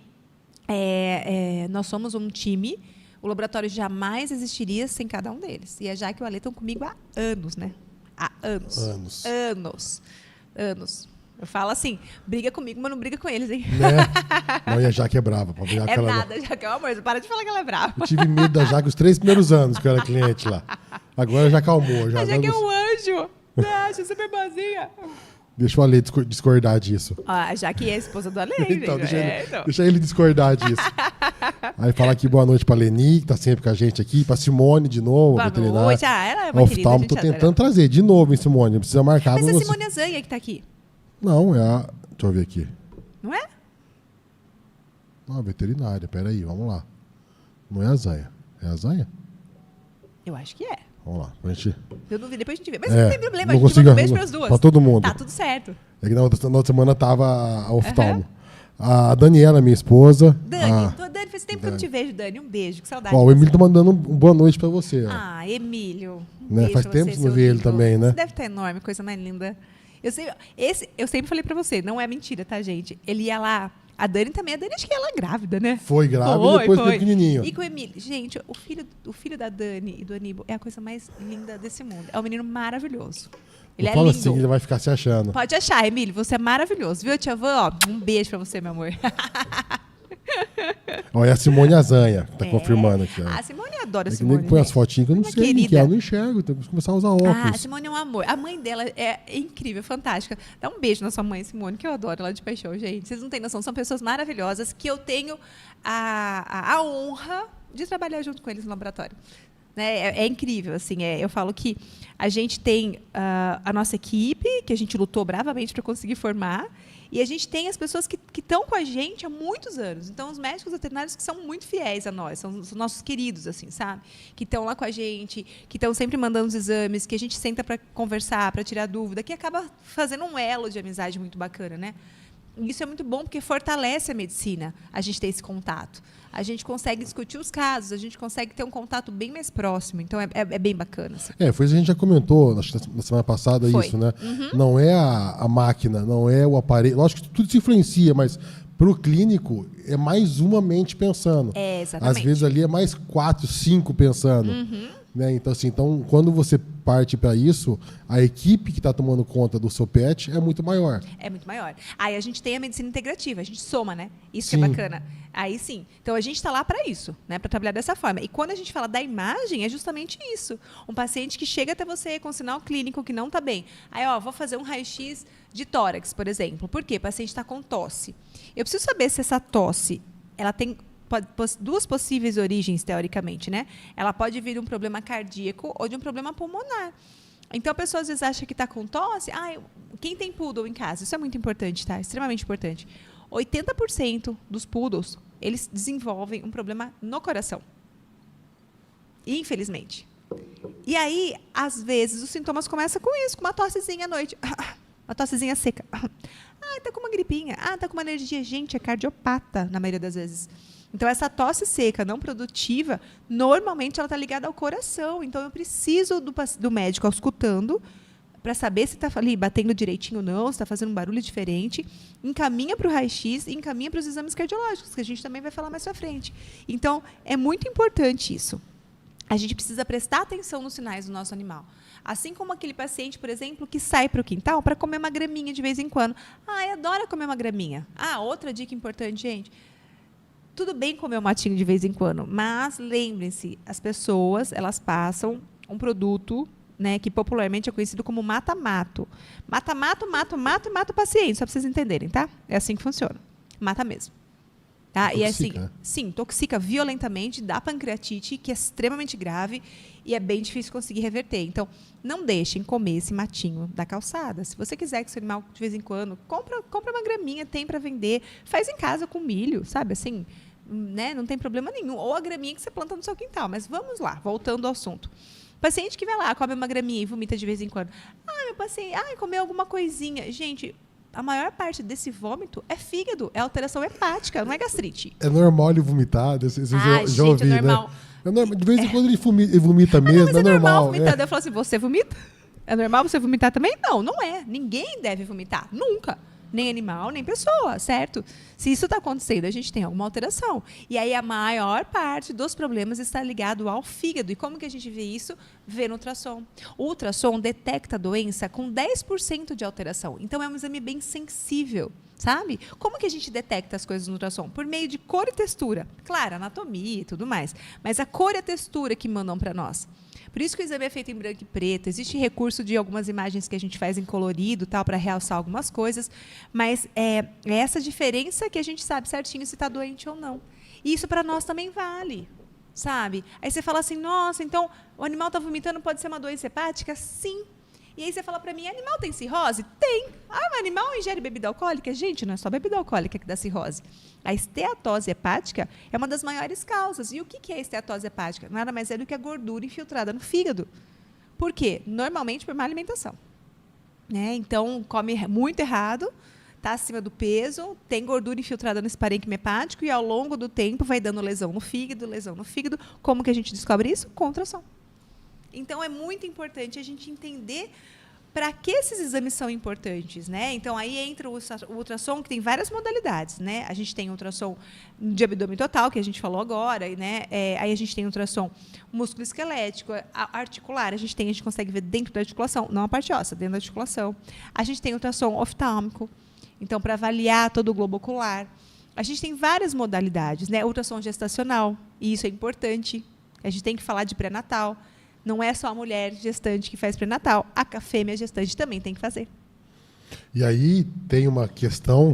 nós somos um time. O laboratório jamais existiria sem cada um deles. E a Jaque e o Alê estão comigo há anos, né? Há anos. Anos. Eu falo assim, briga comigo, mas não briga com eles, hein? Né? Não, e a Jaque é brava. Nada, Jaque é um amor. Para de falar que ela é brava. Eu tive medo da Jaque os 3 primeiros anos que eu era cliente lá. Agora já acalmou. A Jaque é um anjo. Acha super boazinha. Deixa o Alê discordar disso. A Jaque é a esposa do Alê. Então, deixa ele discordar disso. Aí fala aqui boa noite pra Leni, que tá sempre com a gente aqui, pra Simone de novo, boa veterinária. Noite. Ela é uma querida, tô tentando trazer de novo, hein, Simone? Precisa marcar. Mas a Simone Azanha que tá aqui. Não, é a... Deixa eu ver aqui. Não é? Não, veterinária. Peraí, vamos lá. Não é a Zanha. É a Zanha? Eu acho que é. Vamos lá. A gente... Eu não vi, depois a gente vê. Mas não tem problema, não a gente consigo, manda um beijo para as duas. Pra todo mundo. Tá tudo certo. É que na outra semana tava a oftalmo. A Daniela, minha esposa. Dani, faz tempo que eu não te vejo, Dani. Um beijo, que saudade. O Emílio tá mandando um boa noite pra você. Ah, Emílio. Né? Faz tempo que você não vê ele também, né? Você deve estar enorme, coisa mais linda. Eu sempre falei pra você, não é mentira, tá, gente? Ele ia lá. A Dani também, acho que ela é grávida, né? Foi grávida e depois foi pequenininho. E com o Emílio. Gente, o filho da Dani e do Aníbal é a coisa mais linda desse mundo. É um menino maravilhoso. Ele é lindo. Assim, ele vai ficar se achando. Pode achar, Emílio, você é maravilhoso. Viu, tia Van? Ó, um beijo pra você, meu amor. Olha a Simone Azanha, tá confirmando aqui. Ó. A Simone adora a Simone. Nem põe as fotinhas que eu não sei o que é, eu não enxergo, tem que começar a usar óculos. A Simone é um amor. A mãe dela é incrível, fantástica. Dá um beijo na sua mãe, Simone, que eu adoro ela de paixão, gente. Vocês não têm noção, são pessoas maravilhosas que eu tenho a honra de trabalhar junto com eles no laboratório. Né? É incrível, assim, eu falo que a gente tem a nossa equipe, que a gente lutou bravamente para conseguir formar, e a gente tem as pessoas que estão com a gente há muitos anos. Então, os médicos veterinários que são muito fiéis a nós, são os nossos queridos, assim, sabe? Que estão lá com a gente, que estão sempre mandando os exames, que a gente senta para conversar, para tirar dúvida, que acaba fazendo um elo de amizade muito bacana, né? Isso é muito bom porque fortalece a medicina, a gente ter esse contato. A gente consegue discutir os casos, a gente consegue ter um contato bem mais próximo. Então, é bem bacana. Assim. Foi isso que a gente já comentou na semana passada, isso, né? Uhum. Não é a máquina, não é o aparelho. Lógico que tudo se influencia, mas para o clínico é mais uma mente pensando. Exatamente. Às vezes ali é mais 4, 5 pensando. Uhum. Né? Então, assim, quando você parte para isso, a equipe que está tomando conta do seu pet é muito maior. É muito maior. Aí a gente tem a medicina integrativa, a gente soma, né? Isso sim. Que é bacana. Aí sim. Então a gente está lá para isso, né? Para trabalhar dessa forma. E quando a gente fala da imagem, é justamente isso. Um paciente que chega até você com sinal clínico que não está bem. Aí, vou fazer um raio-x de tórax, por exemplo. Por quê? O paciente está com tosse. Eu preciso saber se essa tosse, ela tem duas possíveis origens, teoricamente, né? Ela pode vir de um problema cardíaco ou de um problema pulmonar. Então, a pessoa às vezes acha que está com tosse. Quem tem poodle em casa? Isso é muito importante, tá? Extremamente importante. 80% dos poodles, eles desenvolvem um problema no coração. Infelizmente. E aí, às vezes, os sintomas começam com isso, com uma tossezinha à noite. Uma tossezinha seca. Tá com uma gripinha. Tá com uma alergia. Gente, é cardiopata, na maioria das vezes. Então, essa tosse seca, não produtiva, normalmente ela está ligada ao coração. Então, eu preciso do médico auscultando para saber se está ali batendo direitinho ou não, se está fazendo um barulho diferente. Encaminha para o raio-x e encaminha para os exames cardiológicos, que a gente também vai falar mais para frente. Então, é muito importante isso. A gente precisa prestar atenção nos sinais do nosso animal. Assim como aquele paciente, por exemplo, que sai para o quintal para comer uma graminha de vez em quando. Adora comer uma graminha. Outra dica importante, gente. Tudo bem comer um matinho de vez em quando, mas lembrem-se, as pessoas, elas passam um produto, né, que popularmente é conhecido como mata-mato. Mata-mato, mata e mata o paciente, só para vocês entenderem, tá? É assim que funciona. Mata mesmo. Tá? Toxica, e assim, né? sim, toxica violentamente, dá pancreatite, que é extremamente grave e é bem difícil conseguir reverter. Então, não deixem comer esse matinho da calçada. Se você quiser que seu animal, de vez em quando, compra uma graminha, tem para vender, faz em casa com milho, sabe? Assim, né? Não tem problema nenhum. Ou a graminha que você planta no seu quintal. Mas vamos lá, voltando ao assunto. Paciente que vai lá, come uma graminha e vomita de vez em quando. Meu paciente, comeu alguma coisinha. Gente, a maior parte desse vômito é fígado, é alteração hepática, não é gastrite. É normal ele vomitar? Você já ouvi, é normal. Né? De vez em quando ele vomita mesmo, mas é normal. Vomitar. Eu falo assim, você vomita? É normal você vomitar também? Não é. Ninguém deve vomitar, nunca. Nem animal, nem pessoa, certo? Se isso está acontecendo, a gente tem alguma alteração. E aí a maior parte dos problemas está ligado ao fígado. E como que a gente vê isso? Vê no ultrassom. O ultrassom detecta a doença com 10% de alteração. Então, é um exame bem sensível, sabe? Como que a gente detecta as coisas no ultrassom? Por meio de cor e textura. Claro, anatomia e tudo mais. Mas a cor e a textura que mandam para nós. Por isso que o exame é feito em branco e preto. Existe recurso de algumas imagens que a gente faz em colorido, tal, para realçar algumas coisas. Mas é essa diferença que a gente sabe certinho se está doente ou não. E isso para nós também vale, sabe? Aí você fala assim, nossa, então o animal está vomitando, pode ser uma doença hepática? Sim. E aí você fala para mim, animal tem cirrose? Tem. O animal ingere bebida alcoólica? Gente, não é só bebida alcoólica que dá cirrose. A esteatose hepática é uma das maiores causas. E o que é a esteatose hepática? Nada mais é do que a gordura infiltrada no fígado. Por quê? Normalmente por má alimentação. Né? Então, come muito errado, está acima do peso, tem gordura infiltrada nesse parênquima hepático e, ao longo do tempo, vai dando lesão no fígado, lesão no fígado. Como que a gente descobre isso? Com ultrassom. Então, é muito importante a gente entender para que esses exames são importantes, né? Então, aí entra o ultrassom, que tem várias modalidades, né? A gente tem ultrassom de abdômen total, que a gente falou agora, né? Aí a gente tem ultrassom músculo-esquelético, articular, a gente consegue ver dentro da articulação, não a parte óssea, dentro da articulação. A gente tem ultrassom oftálmico, então, para avaliar todo o globo ocular. A gente tem várias modalidades, né? Ultrassom gestacional, e isso é importante. A gente tem que falar de pré-natal. Não é só a mulher gestante que faz pré-natal. A fêmea gestante também tem que fazer. E aí tem uma questão,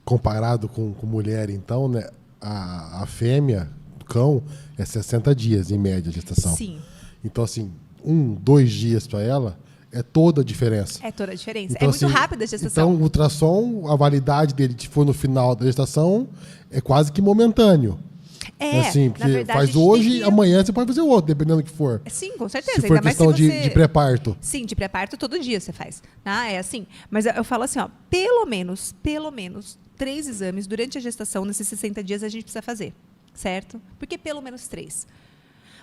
comparado com mulher, então, né? A fêmea, do cão, é 60 dias, em média, a gestação. Sim. Então, assim, 2 dias para ela é toda a diferença. É toda a diferença. Então, é muito assim, rápida a gestação. Então, o ultrassom, a validade dele, se for no final da gestação, é quase que momentâneo. Assim, porque na verdade, faz hoje, amanhã você pode fazer outro, dependendo do que for. Sim, com certeza. Se for ainda questão mais se você... de pré-parto. Sim, de pré-parto todo dia você faz. Tá? É assim. Mas eu falo assim, ó, pelo menos 3 exames durante a gestação, nesses 60 dias, a gente precisa fazer. Certo? Por que pelo menos 3?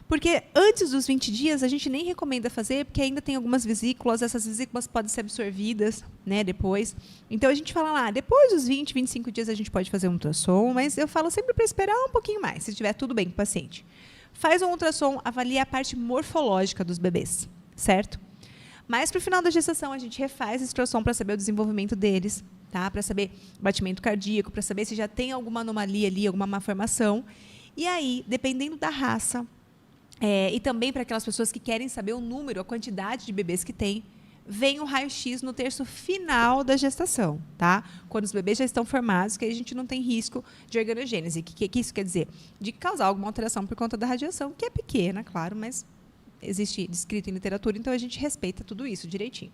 Porque antes dos 20 dias, a gente nem recomenda fazer, porque ainda tem algumas vesículas, essas vesículas podem ser absorvidas, né, depois. Então, a gente fala lá, depois dos 20, 25 dias, a gente pode fazer um ultrassom, mas eu falo sempre para esperar um pouquinho mais, se estiver tudo bem com o paciente. Faz um ultrassom, avalia a parte morfológica dos bebês, certo? Mas, para o final da gestação, a gente refaz esse ultrassom para saber o desenvolvimento deles, tá? Para saber batimento cardíaco, para saber se já tem alguma anomalia ali, alguma malformação. E aí, dependendo da raça, e também para aquelas pessoas que querem saber o número, a quantidade de bebês que tem, vem o raio-x no terço final da gestação, tá? Quando os bebês já estão formados, que aí a gente não tem risco de organogênese. O que isso quer dizer? De causar alguma alteração por conta da radiação, que é pequena, claro, mas existe descrito em literatura, então a gente respeita tudo isso direitinho.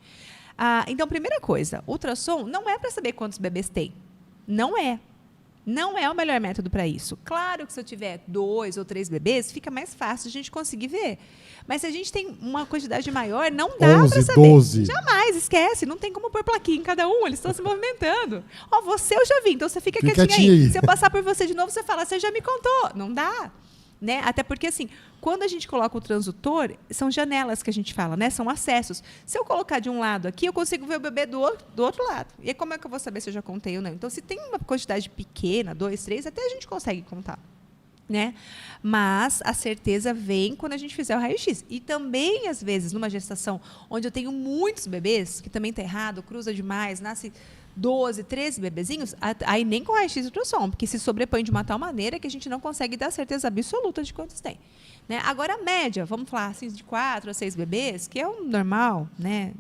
Então, primeira coisa, ultrassom não é para saber quantos bebês tem. Não é. Não é o melhor método para isso. Claro que se eu tiver 2 ou 3 bebês, fica mais fácil a gente conseguir ver. Mas se a gente tem uma quantidade maior, não dá para saber. 12. Jamais, esquece. Não tem como pôr plaquinha em cada um, eles estão se movimentando. Você eu já vi, então você fica quietinho aí. Se eu passar por você de novo, você fala, você já me contou. Não dá. Né? Até porque, assim, quando a gente coloca o transdutor, são janelas que a gente fala, né? São acessos. Se eu colocar de um lado aqui, eu consigo ver o bebê do outro lado. E aí, como é que eu vou saber se eu já contei ou não? Então, se tem uma quantidade pequena, 2, 3, até a gente consegue contar. Né? Mas a certeza vem quando a gente fizer o raio-x. E também, às vezes, numa gestação onde eu tenho muitos bebês, que também está errado, cruza demais, nasce 12, 13 bebezinhos, aí nem com raio-x e ultrassom, porque se sobrepõe de uma tal maneira que a gente não consegue dar certeza absoluta de quantos tem. Né? Agora, a média, vamos falar assim, de 4 a 6 bebês, que é o normal, né?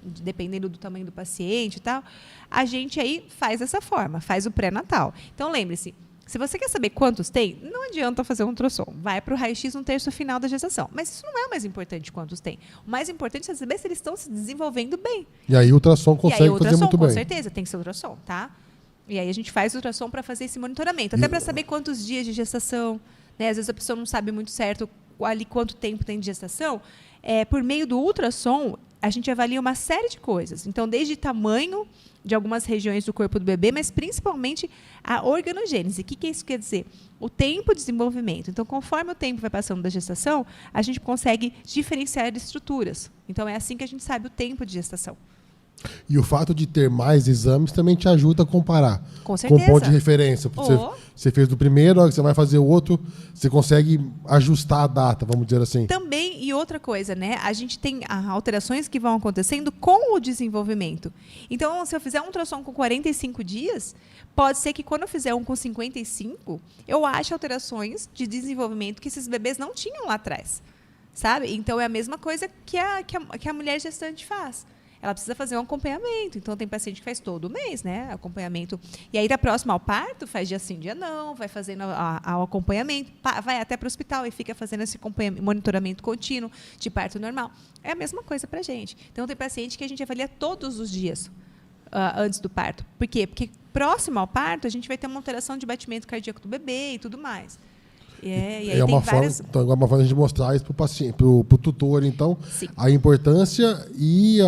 Dependendo do tamanho do paciente e tal, a gente aí faz dessa forma, faz o pré-natal. Então, lembre-se, se você quer saber quantos tem, não adianta fazer um ultrassom. Vai para o raio-x no terço final da gestação. Mas isso não é o mais importante quantos tem. O mais importante é saber se eles estão se desenvolvendo bem. E aí o ultrassom consegue fazer muito bem. Com certeza, tem que ser ultrassom, tá? E aí a gente faz o ultrassom para fazer esse monitoramento. Até para saber quantos dias de gestação. Né? Às vezes a pessoa não sabe muito certo ali quanto tempo tem de gestação. Por meio do ultrassom, a gente avalia uma série de coisas. Então, desde tamanho de algumas regiões do corpo do bebê, mas principalmente a organogênese. O que isso quer dizer? O tempo de desenvolvimento. Então, conforme o tempo vai passando da gestação, a gente consegue diferenciar estruturas. Então, é assim que a gente sabe o tempo de gestação. E o fato de ter mais exames também te ajuda a comparar. Com certeza. Com ponto de referência. Você fez do primeiro, você vai fazer o outro, você consegue ajustar a data, vamos dizer assim. Também, e outra coisa, né? A gente tem alterações que vão acontecendo com o desenvolvimento. Então, se eu fizer um ultrassom com 45 dias, pode ser que quando eu fizer um com 55, eu ache alterações de desenvolvimento que esses bebês não tinham lá atrás. Sabe? Então, é a mesma coisa que a mulher gestante faz. Ela precisa fazer um acompanhamento. Então, tem paciente que faz todo mês, né? Acompanhamento. E aí, da próxima ao parto, faz dia sim, dia não, vai fazendo o acompanhamento, vai até para o hospital e fica fazendo esse monitoramento contínuo de parto normal. É a mesma coisa para a gente. Então, tem paciente que a gente avalia todos os dias antes do parto. Por quê? Porque próximo ao parto, a gente vai ter uma alteração de batimento cardíaco do bebê e tudo mais. E aí é uma forma, então, é uma forma de mostrar isso para o paciente, para o tutor, então, Sim. a importância e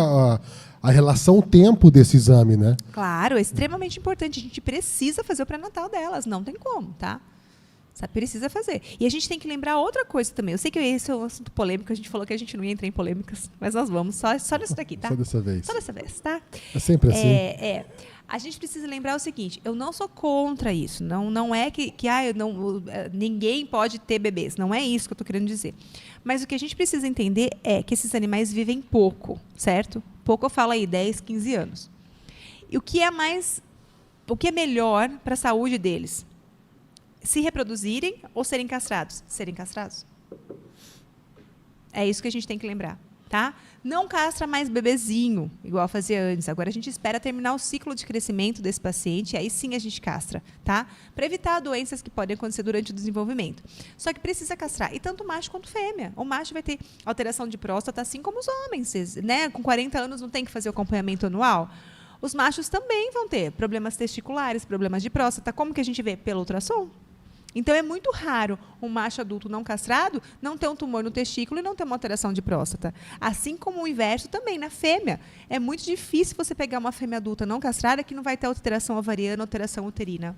a relação tempo desse exame, né? Claro, é extremamente importante. A gente precisa fazer o pré-natal delas, não tem como, tá? Sabe, precisa fazer. E a gente tem que lembrar outra coisa também. Eu sei que esse é um assunto polêmico, a gente falou que a gente não ia entrar em polêmicas, mas nós vamos, só nisso daqui, tá? Só dessa vez. Só dessa vez, tá? É sempre assim. A gente precisa lembrar o seguinte, eu não sou contra isso, não é que ninguém pode ter bebês, não é isso que eu estou querendo dizer. Mas o que a gente precisa entender é que esses animais vivem pouco, certo? Pouco eu falo aí, 10, 15 anos. E o que é melhor para a saúde deles? Se reproduzirem ou serem castrados? Serem castrados. É isso que a gente tem que lembrar, tá? Não castra mais bebezinho, igual fazia antes. Agora a gente espera terminar o ciclo de crescimento desse paciente, e aí sim a gente castra, tá? Para evitar doenças que podem acontecer durante o desenvolvimento. Só que precisa castrar, e tanto macho quanto fêmea. O macho vai ter alteração de próstata, assim como os homens, né? Com 40 anos não tem que fazer o acompanhamento anual. Os machos também vão ter problemas testiculares, problemas de próstata. Como que a gente vê? Pelo ultrassom. Então, é muito raro um macho adulto não castrado não ter um tumor no testículo e não ter uma alteração de próstata. Assim como o inverso também, na fêmea. É muito difícil você pegar uma fêmea adulta não castrada que não vai ter alteração ovariana, alteração uterina.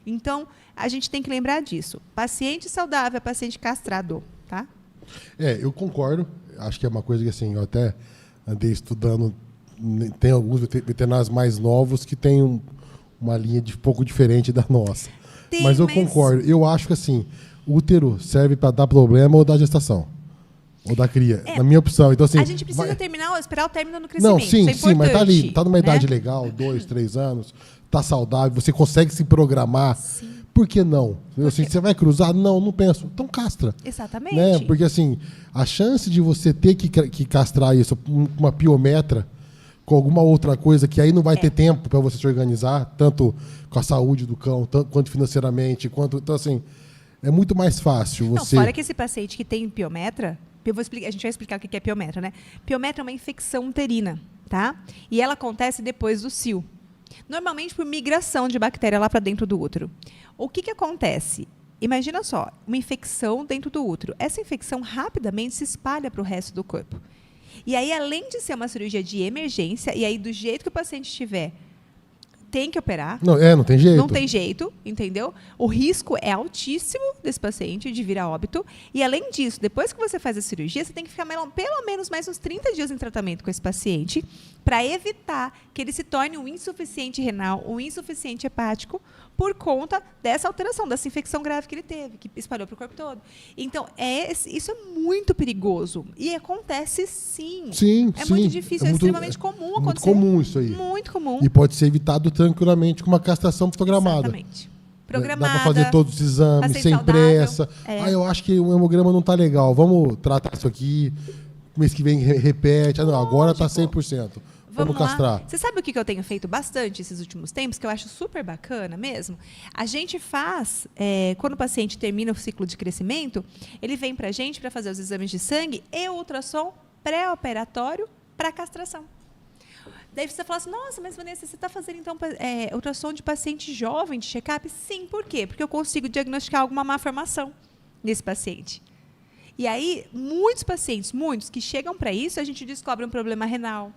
Então, a gente tem que lembrar disso. Paciente saudável é paciente castrado, tá? Eu concordo. Acho que é uma coisa que, assim, eu até andei estudando. Tem alguns veterinários mais novos que têm uma linha um pouco diferente da nossa. Mas eu concordo. Eu acho que, assim, útero serve para dar problema ou dar gestação. Ou dar cria. Na minha opção. Então, assim, a gente precisa esperar o término do crescimento. Não, sim, isso é mas tá ali. Tá numa idade né? legal, 2, 3 anos. Tá saudável. Você consegue se programar. Sim. Por que não? Assim, você vai cruzar? Não penso. Então castra. Exatamente. Né? Porque, assim, a chance de você ter que castrar isso com uma piometra, com alguma outra coisa que aí não vai ter tempo para você se organizar, tanto com a saúde do cão, quanto financeiramente, então assim, é muito mais fácil você... Não, fora que esse paciente que tem piometra, a gente vai explicar o que é piometra, né? Piometra é uma infecção uterina, tá? E ela acontece depois do cio. Normalmente por migração de bactéria lá para dentro do útero. O que acontece? Imagina só, uma infecção dentro do útero. Essa infecção rapidamente se espalha para o resto do corpo. E aí, além de ser uma cirurgia de emergência, e aí do jeito que o paciente estiver, tem que operar. Não tem jeito. Não tem jeito, entendeu? O risco é altíssimo desse paciente de vir a óbito. E, além disso, depois que você faz a cirurgia, você tem que ficar pelo menos mais uns 30 dias em tratamento com esse paciente para evitar que ele se torne um insuficiente renal, um insuficiente hepático, por conta dessa alteração, dessa infecção grave que ele teve, que espalhou para o corpo todo. Então, isso é muito perigoso. E acontece sim. Sim, muito difícil, é extremamente comum acontecer. Muito comum isso aí. Muito comum. E pode ser evitado tranquilamente com uma castração programada. Exatamente. Programada. Dá para fazer todos os exames, sem pressa. Eu acho que o hemograma não está legal. Vamos tratar isso aqui. Mês que vem repete. Agora está 100%. Vamos castrar. Você sabe o que eu tenho feito bastante esses últimos tempos, que eu acho super bacana mesmo? A gente faz, quando o paciente termina o ciclo de crescimento, ele vem para a gente para fazer os exames de sangue e o ultrassom pré-operatório para castração. Daí você fala assim, nossa, mas Vanessa, você está fazendo então ultrassom de paciente jovem, de check-up? Sim, por quê? Porque eu consigo diagnosticar alguma má formação nesse paciente. E aí, muitos pacientes, que chegam para isso, a gente descobre um problema renal,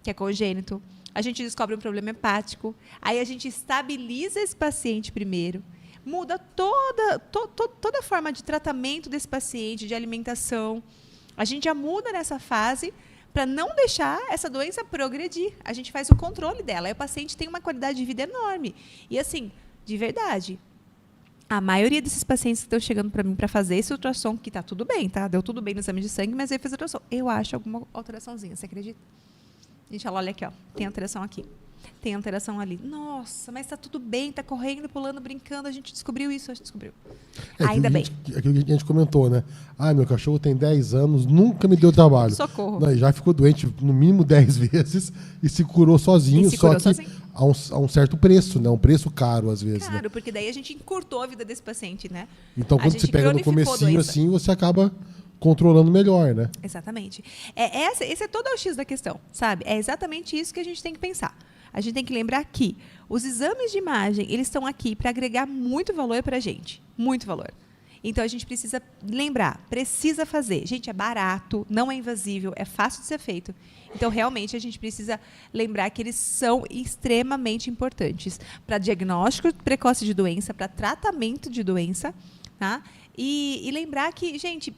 que é congênito, a gente descobre um problema hepático, aí a gente estabiliza esse paciente primeiro, muda toda a forma de tratamento desse paciente, de alimentação, a gente já muda nessa fase para não deixar essa doença progredir, a gente faz o controle dela, aí o paciente tem uma qualidade de vida enorme, e assim, de verdade, a maioria desses pacientes que estão chegando para mim para fazer esse ultrassom, que está tudo bem, tá? Deu tudo bem no exame de sangue, mas aí fez ultrassom, eu acho alguma alteraçãozinha, você acredita? A gente fala, olha aqui, ó, tem alteração aqui, tem alteração ali. Nossa, mas está tudo bem, está correndo, pulando, brincando, a gente descobriu isso, a gente descobriu. Ainda bem. Aquilo que a gente comentou, né? Meu cachorro tem 10 anos, nunca me deu trabalho. Socorro. Não, já ficou doente no mínimo 10 vezes e se curou sozinho, a um certo preço, né? Um preço caro, às vezes. Claro, né? porque daí a gente encurtou a vida desse paciente, né? Então, quando você pega no comecinho, assim, você acaba controlando melhor, né? Exatamente. Esse é todo o X da questão, sabe? É exatamente isso que a gente tem que pensar. A gente tem que lembrar que os exames de imagem, eles estão aqui para agregar muito valor para a gente. Muito valor. Então, a gente precisa lembrar, precisa fazer. Gente, é barato, não é invasível, é fácil de ser feito. Então, realmente, a gente precisa lembrar que eles são extremamente importantes para diagnóstico precoce de doença, para tratamento de doença, tá? E lembrar que, gente,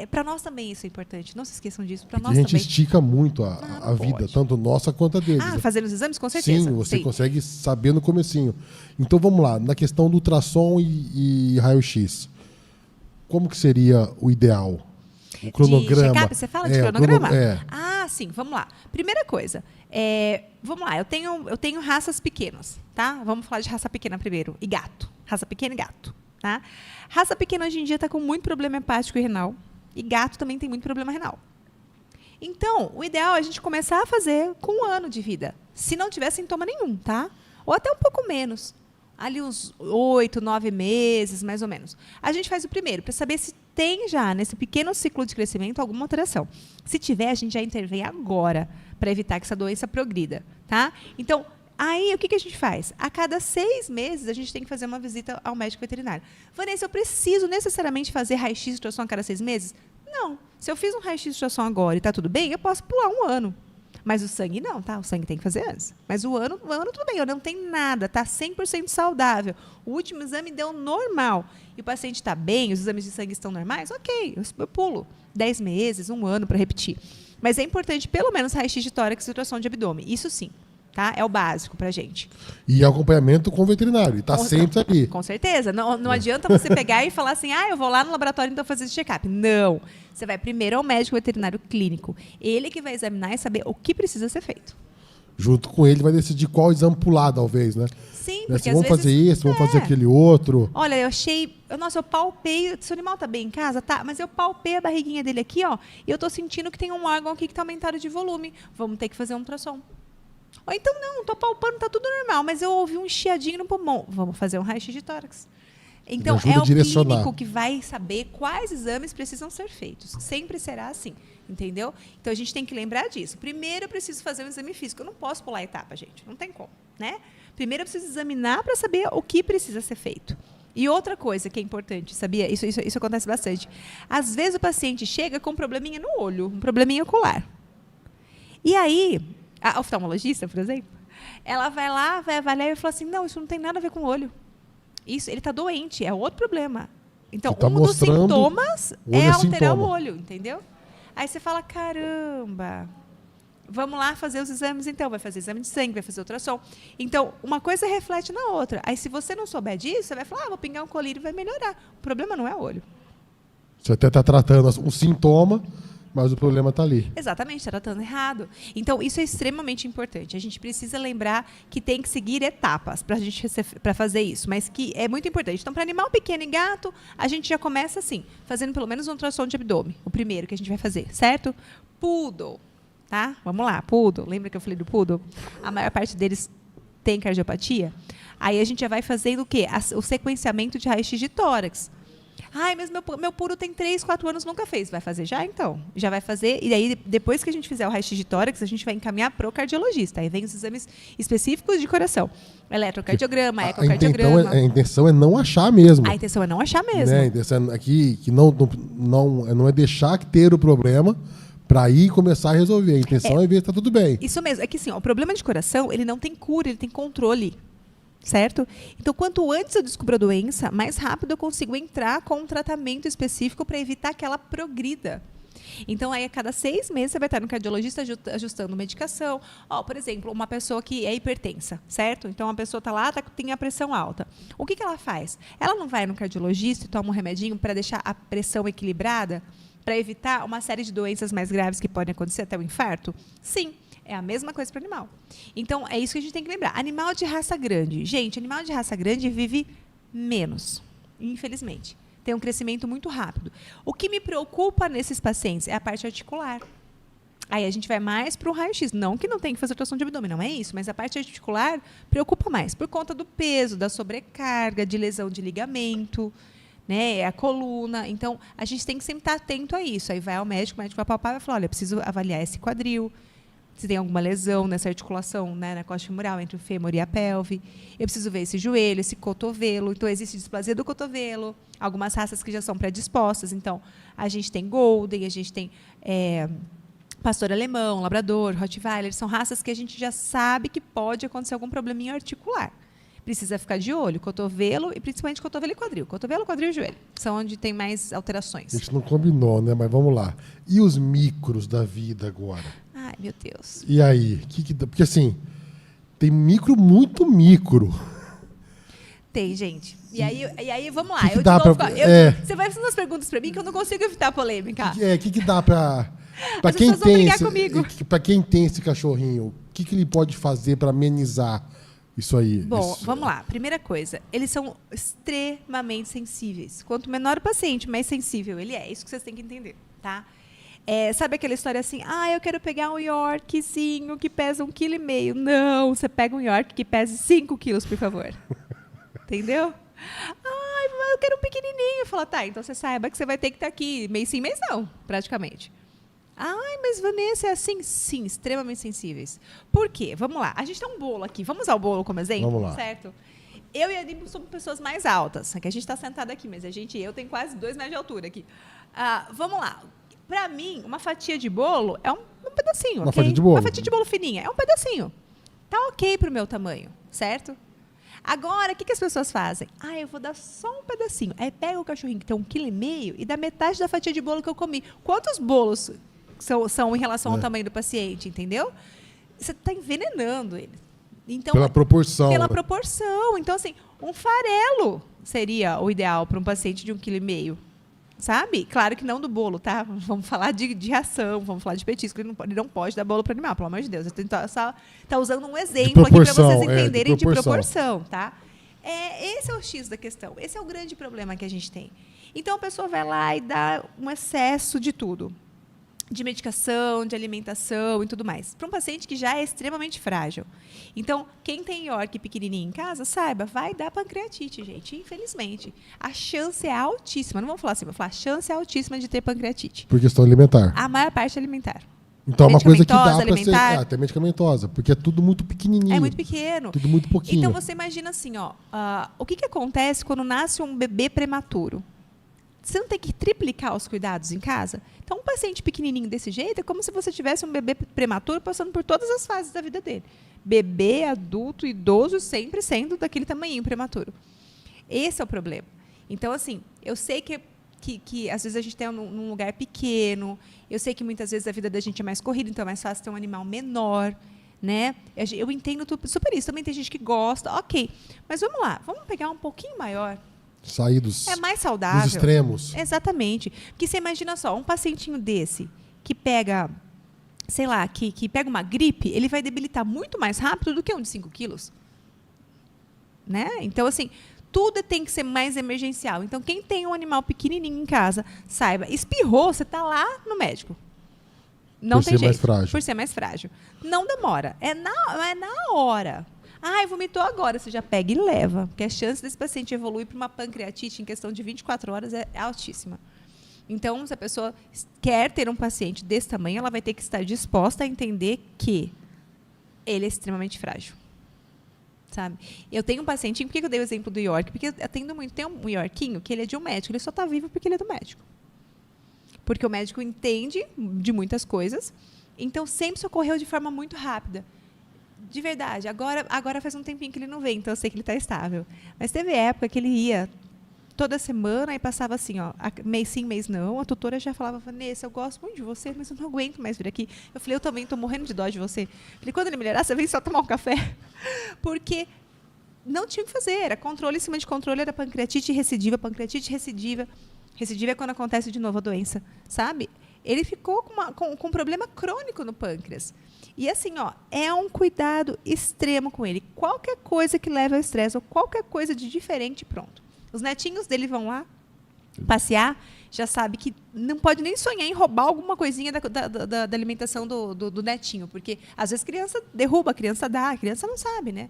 para nós também isso é importante. Não se esqueçam disso. Para nós a gente também. estica muito a vida, tanto nossa quanto a deles. Fazendo os exames, com certeza. Sim, você consegue saber no comecinho. Então, vamos lá. Na questão do ultrassom e raio-x, como que seria o ideal? O cronograma. De check-up, você fala de cronograma? Sim, vamos lá. Primeira coisa, vamos lá, eu tenho raças pequenas, tá? Vamos falar de raça pequena primeiro, e gato. Raça pequena e gato, tá? Raça pequena hoje em dia está com muito problema hepático e renal, e gato também tem muito problema renal. Então, o ideal é a gente começar a fazer com 1 ano de vida, se não tiver sintoma nenhum, tá? Ou até um pouco menos. Ali uns 8, 9 meses, mais ou menos. A gente faz o primeiro, para saber se tem já, nesse pequeno ciclo de crescimento, alguma alteração. Se tiver, a gente já intervém agora, para evitar que essa doença progrida, tá? Então, aí, o que a gente faz? A cada 6 meses, a gente tem que fazer uma visita ao médico veterinário. Vanessa, eu preciso necessariamente fazer raio-x de ultrassom a cada 6 meses? Não. Se eu fiz um raio-x de ultrassom agora e está tudo bem, eu posso pular 1 ano. Mas o sangue não, tá? O sangue tem que fazer antes. Mas o ano tudo bem, eu não tenho nada, está 100% saudável. O último exame deu normal. E o paciente está bem, os exames de sangue estão normais, ok, eu pulo 10 meses, 1 ano para repetir. Mas é importante, pelo menos, raio-x de tórax e ultrassom de abdômen. Isso sim. Tá? É o básico para a gente. E acompanhamento com o veterinário. E está sempre ali. Com certeza. Não adianta você pegar e falar assim, eu vou lá no laboratório então fazer esse check-up. Não. Você vai primeiro ao médico veterinário clínico. Ele que vai examinar e saber o que precisa ser feito. Junto com ele vai decidir qual exame pular, talvez, né? Sim, porque vamos fazer esse, vamos fazer aquele outro. Olha, eu achei... Nossa, eu palpei... Seu animal está bem em casa? Tá, mas eu palpei a barriguinha dele aqui, ó, e eu estou sentindo que tem um órgão aqui que está aumentado de volume. Vamos ter que fazer um ultrassom. Ou então, não, estou palpando, está tudo normal, mas eu ouvi um chiadinho no pulmão. Vamos fazer um raio-x de tórax. Então, é o clínico que vai saber quais exames precisam ser feitos. Sempre será assim, entendeu? Então, a gente tem que lembrar disso. Primeiro, eu preciso fazer um exame físico. Eu não posso pular a etapa, gente. Não tem como, né? Primeiro, eu preciso examinar para saber o que precisa ser feito. E outra coisa que é importante, sabia? Isso acontece bastante. Às vezes, o paciente chega com um probleminha no olho, um probleminha ocular. E aí... A oftalmologista, por exemplo, ela vai lá, vai avaliar e fala assim, não, isso não tem nada a ver com o olho. Isso, ele está doente, é outro problema. Então, tá um dos sintomas é alterar o olho, entendeu? Aí você fala, caramba, vamos lá fazer os exames, então. Vai fazer exame de sangue, vai fazer ultrassom. Então, uma coisa reflete na outra. Aí, se você não souber disso, você vai falar, vou pingar um colírio e vai melhorar. O problema não é o olho. Você até está tratando um sintoma... Mas o problema está ali. Exatamente, está tratando errado. Então, isso é extremamente importante. A gente precisa lembrar que tem que seguir etapas para fazer isso, mas que é muito importante. Então, para animal pequeno e gato, a gente já começa assim, fazendo pelo menos um ultrassom de abdômen, o primeiro que a gente vai fazer, certo? Poodle, tá? Vamos lá, poodle. Lembra que eu falei do poodle? A maior parte deles tem cardiopatia. Aí a gente já vai fazendo o quê? O sequenciamento de raio-x de tórax. Ai, mas meu puro tem 3, 4 anos, nunca fez. Vai fazer já, então? Já vai fazer. E aí, depois que a gente fizer o raio-x de tórax, a gente vai encaminhar para o cardiologista. Aí vem os exames específicos de coração. Eletrocardiograma, ecocardiograma. Então, a intenção é não achar mesmo. A intenção é não achar mesmo. Né? A intenção aqui que não é deixar ter o problema para ir começar a resolver. A intenção é ver se está tudo bem. Isso mesmo. É que assim, o problema de coração, ele não tem cura, ele tem controle. Certo? Então, quanto antes eu descubro a doença, mais rápido eu consigo entrar com um tratamento específico para evitar que ela progrida. Então, aí a cada 6 meses você vai estar no cardiologista ajustando medicação. Por exemplo, uma pessoa que é hipertensa, certo? Então, a pessoa está lá, tem a pressão alta. O que ela faz? Ela não vai no cardiologista e toma um remedinho para deixar a pressão equilibrada, para evitar uma série de doenças mais graves que podem acontecer, até o infarto? Sim. É a mesma coisa para o animal. Então, é isso que a gente tem que lembrar. Animal de raça grande. Gente, animal de raça grande vive menos, infelizmente. Tem um crescimento muito rápido. O que me preocupa nesses pacientes é a parte articular. Aí a gente vai mais para o raio-x. Não que não tem que fazer ultrassom de abdômen, não é isso. Mas a parte articular preocupa mais. Por conta do peso, da sobrecarga, de lesão de ligamento, né, a coluna. Então, a gente tem que sempre estar atento a isso. Aí vai ao médico, o médico vai palpar e vai falar, olha, eu preciso avaliar esse quadril. se tem alguma lesão nessa articulação, né, na costa femoral, entre o fêmur e a pelve. Eu preciso ver esse joelho, esse cotovelo. Então, existe displasia do cotovelo. Algumas raças que já são predispostas. Então, a gente tem Golden, a gente tem pastor alemão, labrador, Rottweiler. São raças que a gente já sabe que pode acontecer algum probleminha articular. Precisa ficar de olho, cotovelo e principalmente cotovelo e quadril. Cotovelo, quadril e joelho. São onde tem mais alterações. A gente não combinou, né? Mas vamos lá. E os micros da vida agora? Ai, meu Deus. E aí? Porque assim, tem muito micro. Tem, gente. E aí vamos lá. Que dá você vai fazendo umas perguntas para mim que eu não consigo evitar a polêmica. Que dá para quem tem esse cachorrinho, o que ele pode fazer para amenizar isso aí? Bom, vamos lá. Primeira coisa, eles são extremamente sensíveis. Quanto menor o paciente, mais sensível ele é. Isso que vocês têm que entender, tá? Sabe aquela história assim, eu quero pegar um Yorkzinho que pesa 1,5 kg. Não, você pega um York que pesa 5 quilos, por favor. Entendeu? Mas eu quero um pequenininho. Fala, tá, então você saiba que você vai ter que estar aqui mês sim, mês não, praticamente. Mas Vanessa, é assim? Sim, extremamente sensíveis. Por quê? Vamos lá. A gente tem um bolo aqui. Vamos usar o bolo como exemplo? Vamos lá. Certo? Eu e a Aline somos pessoas mais altas. Aqui a gente está sentada aqui, mas eu tenho quase 2 metros de altura aqui. Vamos lá. Para mim, uma fatia de bolo é um pedacinho. Uma okay? fatia de bolo. Uma fatia de bolo fininha. É um pedacinho. Tá ok para o meu tamanho, certo? Agora, o que as pessoas fazem? Eu vou dar só um pedacinho. Aí pega o cachorrinho que tem 1,5 kg e dá metade da fatia de bolo que eu comi. Quantos bolos são em relação ao tamanho do paciente, entendeu? Você está envenenando ele. Então, pela proporção. Pela proporção. Então, assim, um farelo seria o ideal para um paciente de 1,5 kg. Sabe? Claro que não do bolo, tá? Vamos falar de ração, vamos falar de petisco. Ele não pode dar bolo para animal, pelo amor de Deus. Eu tá usando um exemplo aqui para vocês entenderem de proporção, tá? Esse é o X da questão. Esse é o grande problema que a gente tem. Então, a pessoa vai lá e dá um excesso de tudo. De medicação, de alimentação e tudo mais. Para um paciente que já é extremamente frágil. Então, quem tem York pequenininho em casa, saiba, vai dar pancreatite, gente. Infelizmente. A chance é altíssima. Não vamos falar assim, vamos falar, a chance é altíssima de ter pancreatite. Por questão alimentar. A maior parte é alimentar. Então, é uma coisa que dá para ser até medicamentosa, porque é tudo muito pequenininho. É muito pequeno. Tudo muito pouquinho. Então, você imagina assim, o que acontece quando nasce um bebê prematuro? Você não tem que triplicar os cuidados em casa? Então, um paciente pequenininho desse jeito é como se você tivesse um bebê prematuro passando por todas as fases da vida dele. Bebê, adulto, idoso, sempre sendo daquele tamanhinho prematuro. Esse é o problema. Então, assim, eu sei que às vezes a gente tem num lugar pequeno, eu sei que muitas vezes a vida da gente é mais corrida, então é mais fácil ter um animal menor, né? Eu entendo super isso. Também tem gente que gosta, ok. Mas vamos lá, vamos pegar um pouquinho maior. Sair dos, é mais saudável. Dos extremos. Exatamente. Porque você imagina só, um pacientinho desse que pega, sei lá, que pega uma gripe, ele vai debilitar muito mais rápido do que um de 5 quilos. Né? Então, assim, tudo tem que ser mais emergencial. Então, quem tem um animal pequenininho em casa, saiba, espirrou, você está lá no médico. Não tem jeito. Mais frágil. Por ser mais frágil. Não demora. É na hora. Vomitou agora, você já pega e leva. Porque a chance desse paciente evoluir para uma pancreatite em questão de 24 horas é altíssima. Então, se a pessoa quer ter um paciente desse tamanho, ela vai ter que estar disposta a entender que ele é extremamente frágil. Sabe? Eu tenho um pacientinho, por que eu dei o exemplo do York? Porque eu atendo muito. Tem um Yorkinho que ele é de um médico, ele só está vivo porque ele é do médico. Porque o médico entende de muitas coisas, então sempre socorreu de forma muito rápida. De verdade, agora faz um tempinho que ele não vem, então eu sei que ele está estável. Mas teve época que ele ia toda semana e passava assim, mês sim, mês não. A tutora já falava, Vanessa, eu gosto muito de você, mas eu não aguento mais vir aqui. Eu falei, eu também estou morrendo de dó de você. Falei, quando ele melhorar, você vem só tomar um café. Porque não tinha o que fazer, era controle em cima de controle, era pancreatite recidiva. Recidiva é quando acontece de novo a doença, sabe? Ele ficou com um problema crônico no pâncreas. E assim, é um cuidado extremo com ele. Qualquer coisa que leve ao estresse ou qualquer coisa de diferente, pronto. Os netinhos dele vão lá passear, já sabe que não pode nem sonhar em roubar alguma coisinha da alimentação do netinho, porque às vezes a criança derruba, a criança dá, a criança não sabe, né?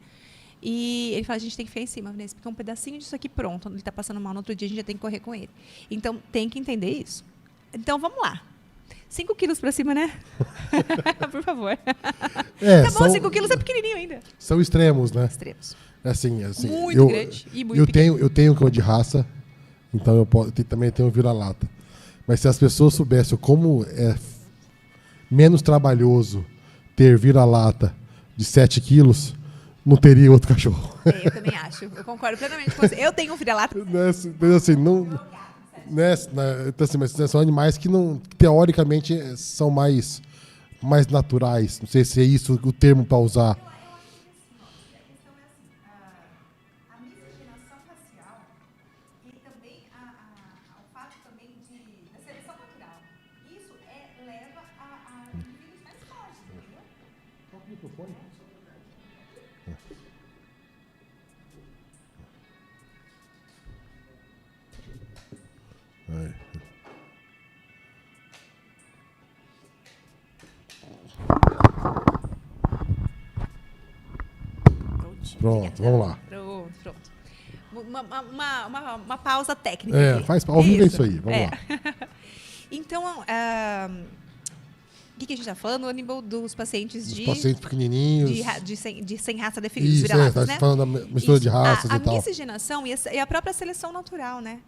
E ele fala, a gente tem que ficar em cima, Vanessa, porque um pedacinho disso aqui pronto, ele está passando mal no outro dia, a gente já tem que correr com ele. Então, tem que entender isso. Então, vamos lá. 5 quilos pra cima, né? Por favor. Tá bom, 5 quilos é pequenininho ainda. São extremos, né? Extremos. Assim, muito grande e muito pequeno. Eu tenho cão de raça, então também tenho vira-lata. Mas se as pessoas soubessem como é menos trabalhoso ter vira-lata de 7 quilos, não teria outro cachorro. Eu também acho. Eu concordo plenamente com você. Eu tenho um vira-lata. Assim, então, assim, mas são animais que não, teoricamente são mais naturais. Não sei se é isso o termo para usar. Pronto, vamos lá. Pronto. Uma pausa técnica. Faz ao vivo isso aí. Vamos lá. Então, o que a gente está falando, Aníbal, dos pacientes pacientes pequenininhos. De sem raça definida, os vira-latas, né? Falando da mistura de raças e tal. A miscigenação e a própria seleção natural, né?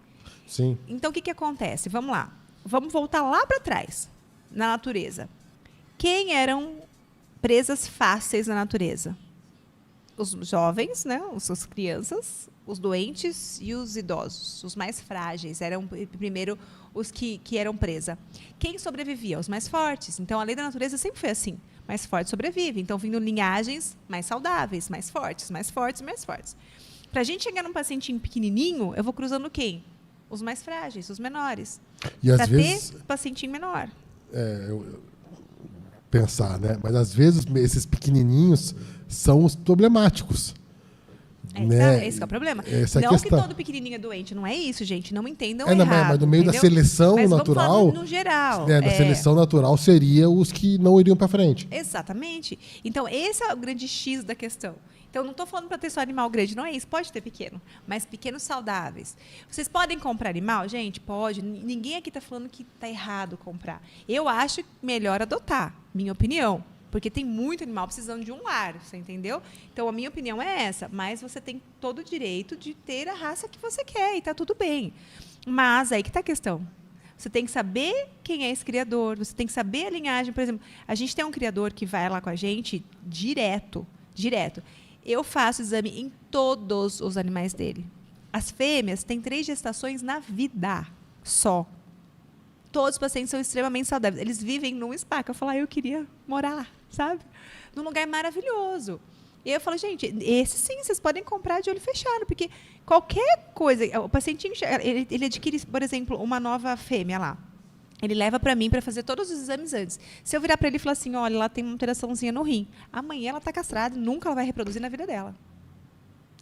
Sim. Então, o que acontece? Vamos lá. Vamos voltar lá para trás, na natureza. Quem eram presas fáceis na natureza? Os jovens, né? As crianças, os doentes e os idosos. Os mais frágeis eram, primeiro, os que eram presa. Quem sobrevivia? Os mais fortes. Então, a lei da natureza sempre foi assim. Mais forte sobrevive. Então, vindo linhagens mais saudáveis, mais fortes, mais fortes, mais fortes. Para a gente chegar num pacientinho pequenininho, eu vou cruzando quem? Os mais frágeis, os menores. Para ter pacientinho menor. Pensar, né? Mas, às vezes, esses pequenininhos são os problemáticos. Esse é o problema. Não que todo pequenininho é doente, não é isso, gente. Não entendam errado. Mas no meio da seleção natural... Vamos no geral. Na seleção natural seria os que não iriam para frente. Exatamente. Então, esse é o grande X da questão. Então, não estou falando para ter só animal grande, não é isso. Pode ter pequeno, mas pequenos saudáveis. Vocês podem comprar animal? Gente, pode. Ninguém aqui está falando que está errado comprar. Eu acho melhor adotar, minha opinião. Porque tem muito animal precisando de um lar, você entendeu? Então, a minha opinião é essa. Mas você tem todo o direito de ter a raça que você quer e está tudo bem. Mas aí que está a questão. Você tem que saber quem é esse criador, você tem que saber a linhagem. Por exemplo, a gente tem um criador que vai lá com a gente direto. Eu faço exame em todos os animais dele. As fêmeas têm 3 gestações na vida só. Todos os pacientes são extremamente saudáveis. Eles vivem num spa, que eu falo, eu queria morar lá, sabe? Num lugar maravilhoso. E eu falo, gente, esse sim, vocês podem comprar de olho fechado, porque qualquer coisa, o pacientinho, ele adquire, por exemplo, uma nova fêmea lá. Ele leva para mim para fazer todos os exames antes. Se eu virar para ele e falar assim, olha, ela tem uma alteraçãozinha no rim. Amanhã ela está castrada, nunca ela vai reproduzir na vida dela.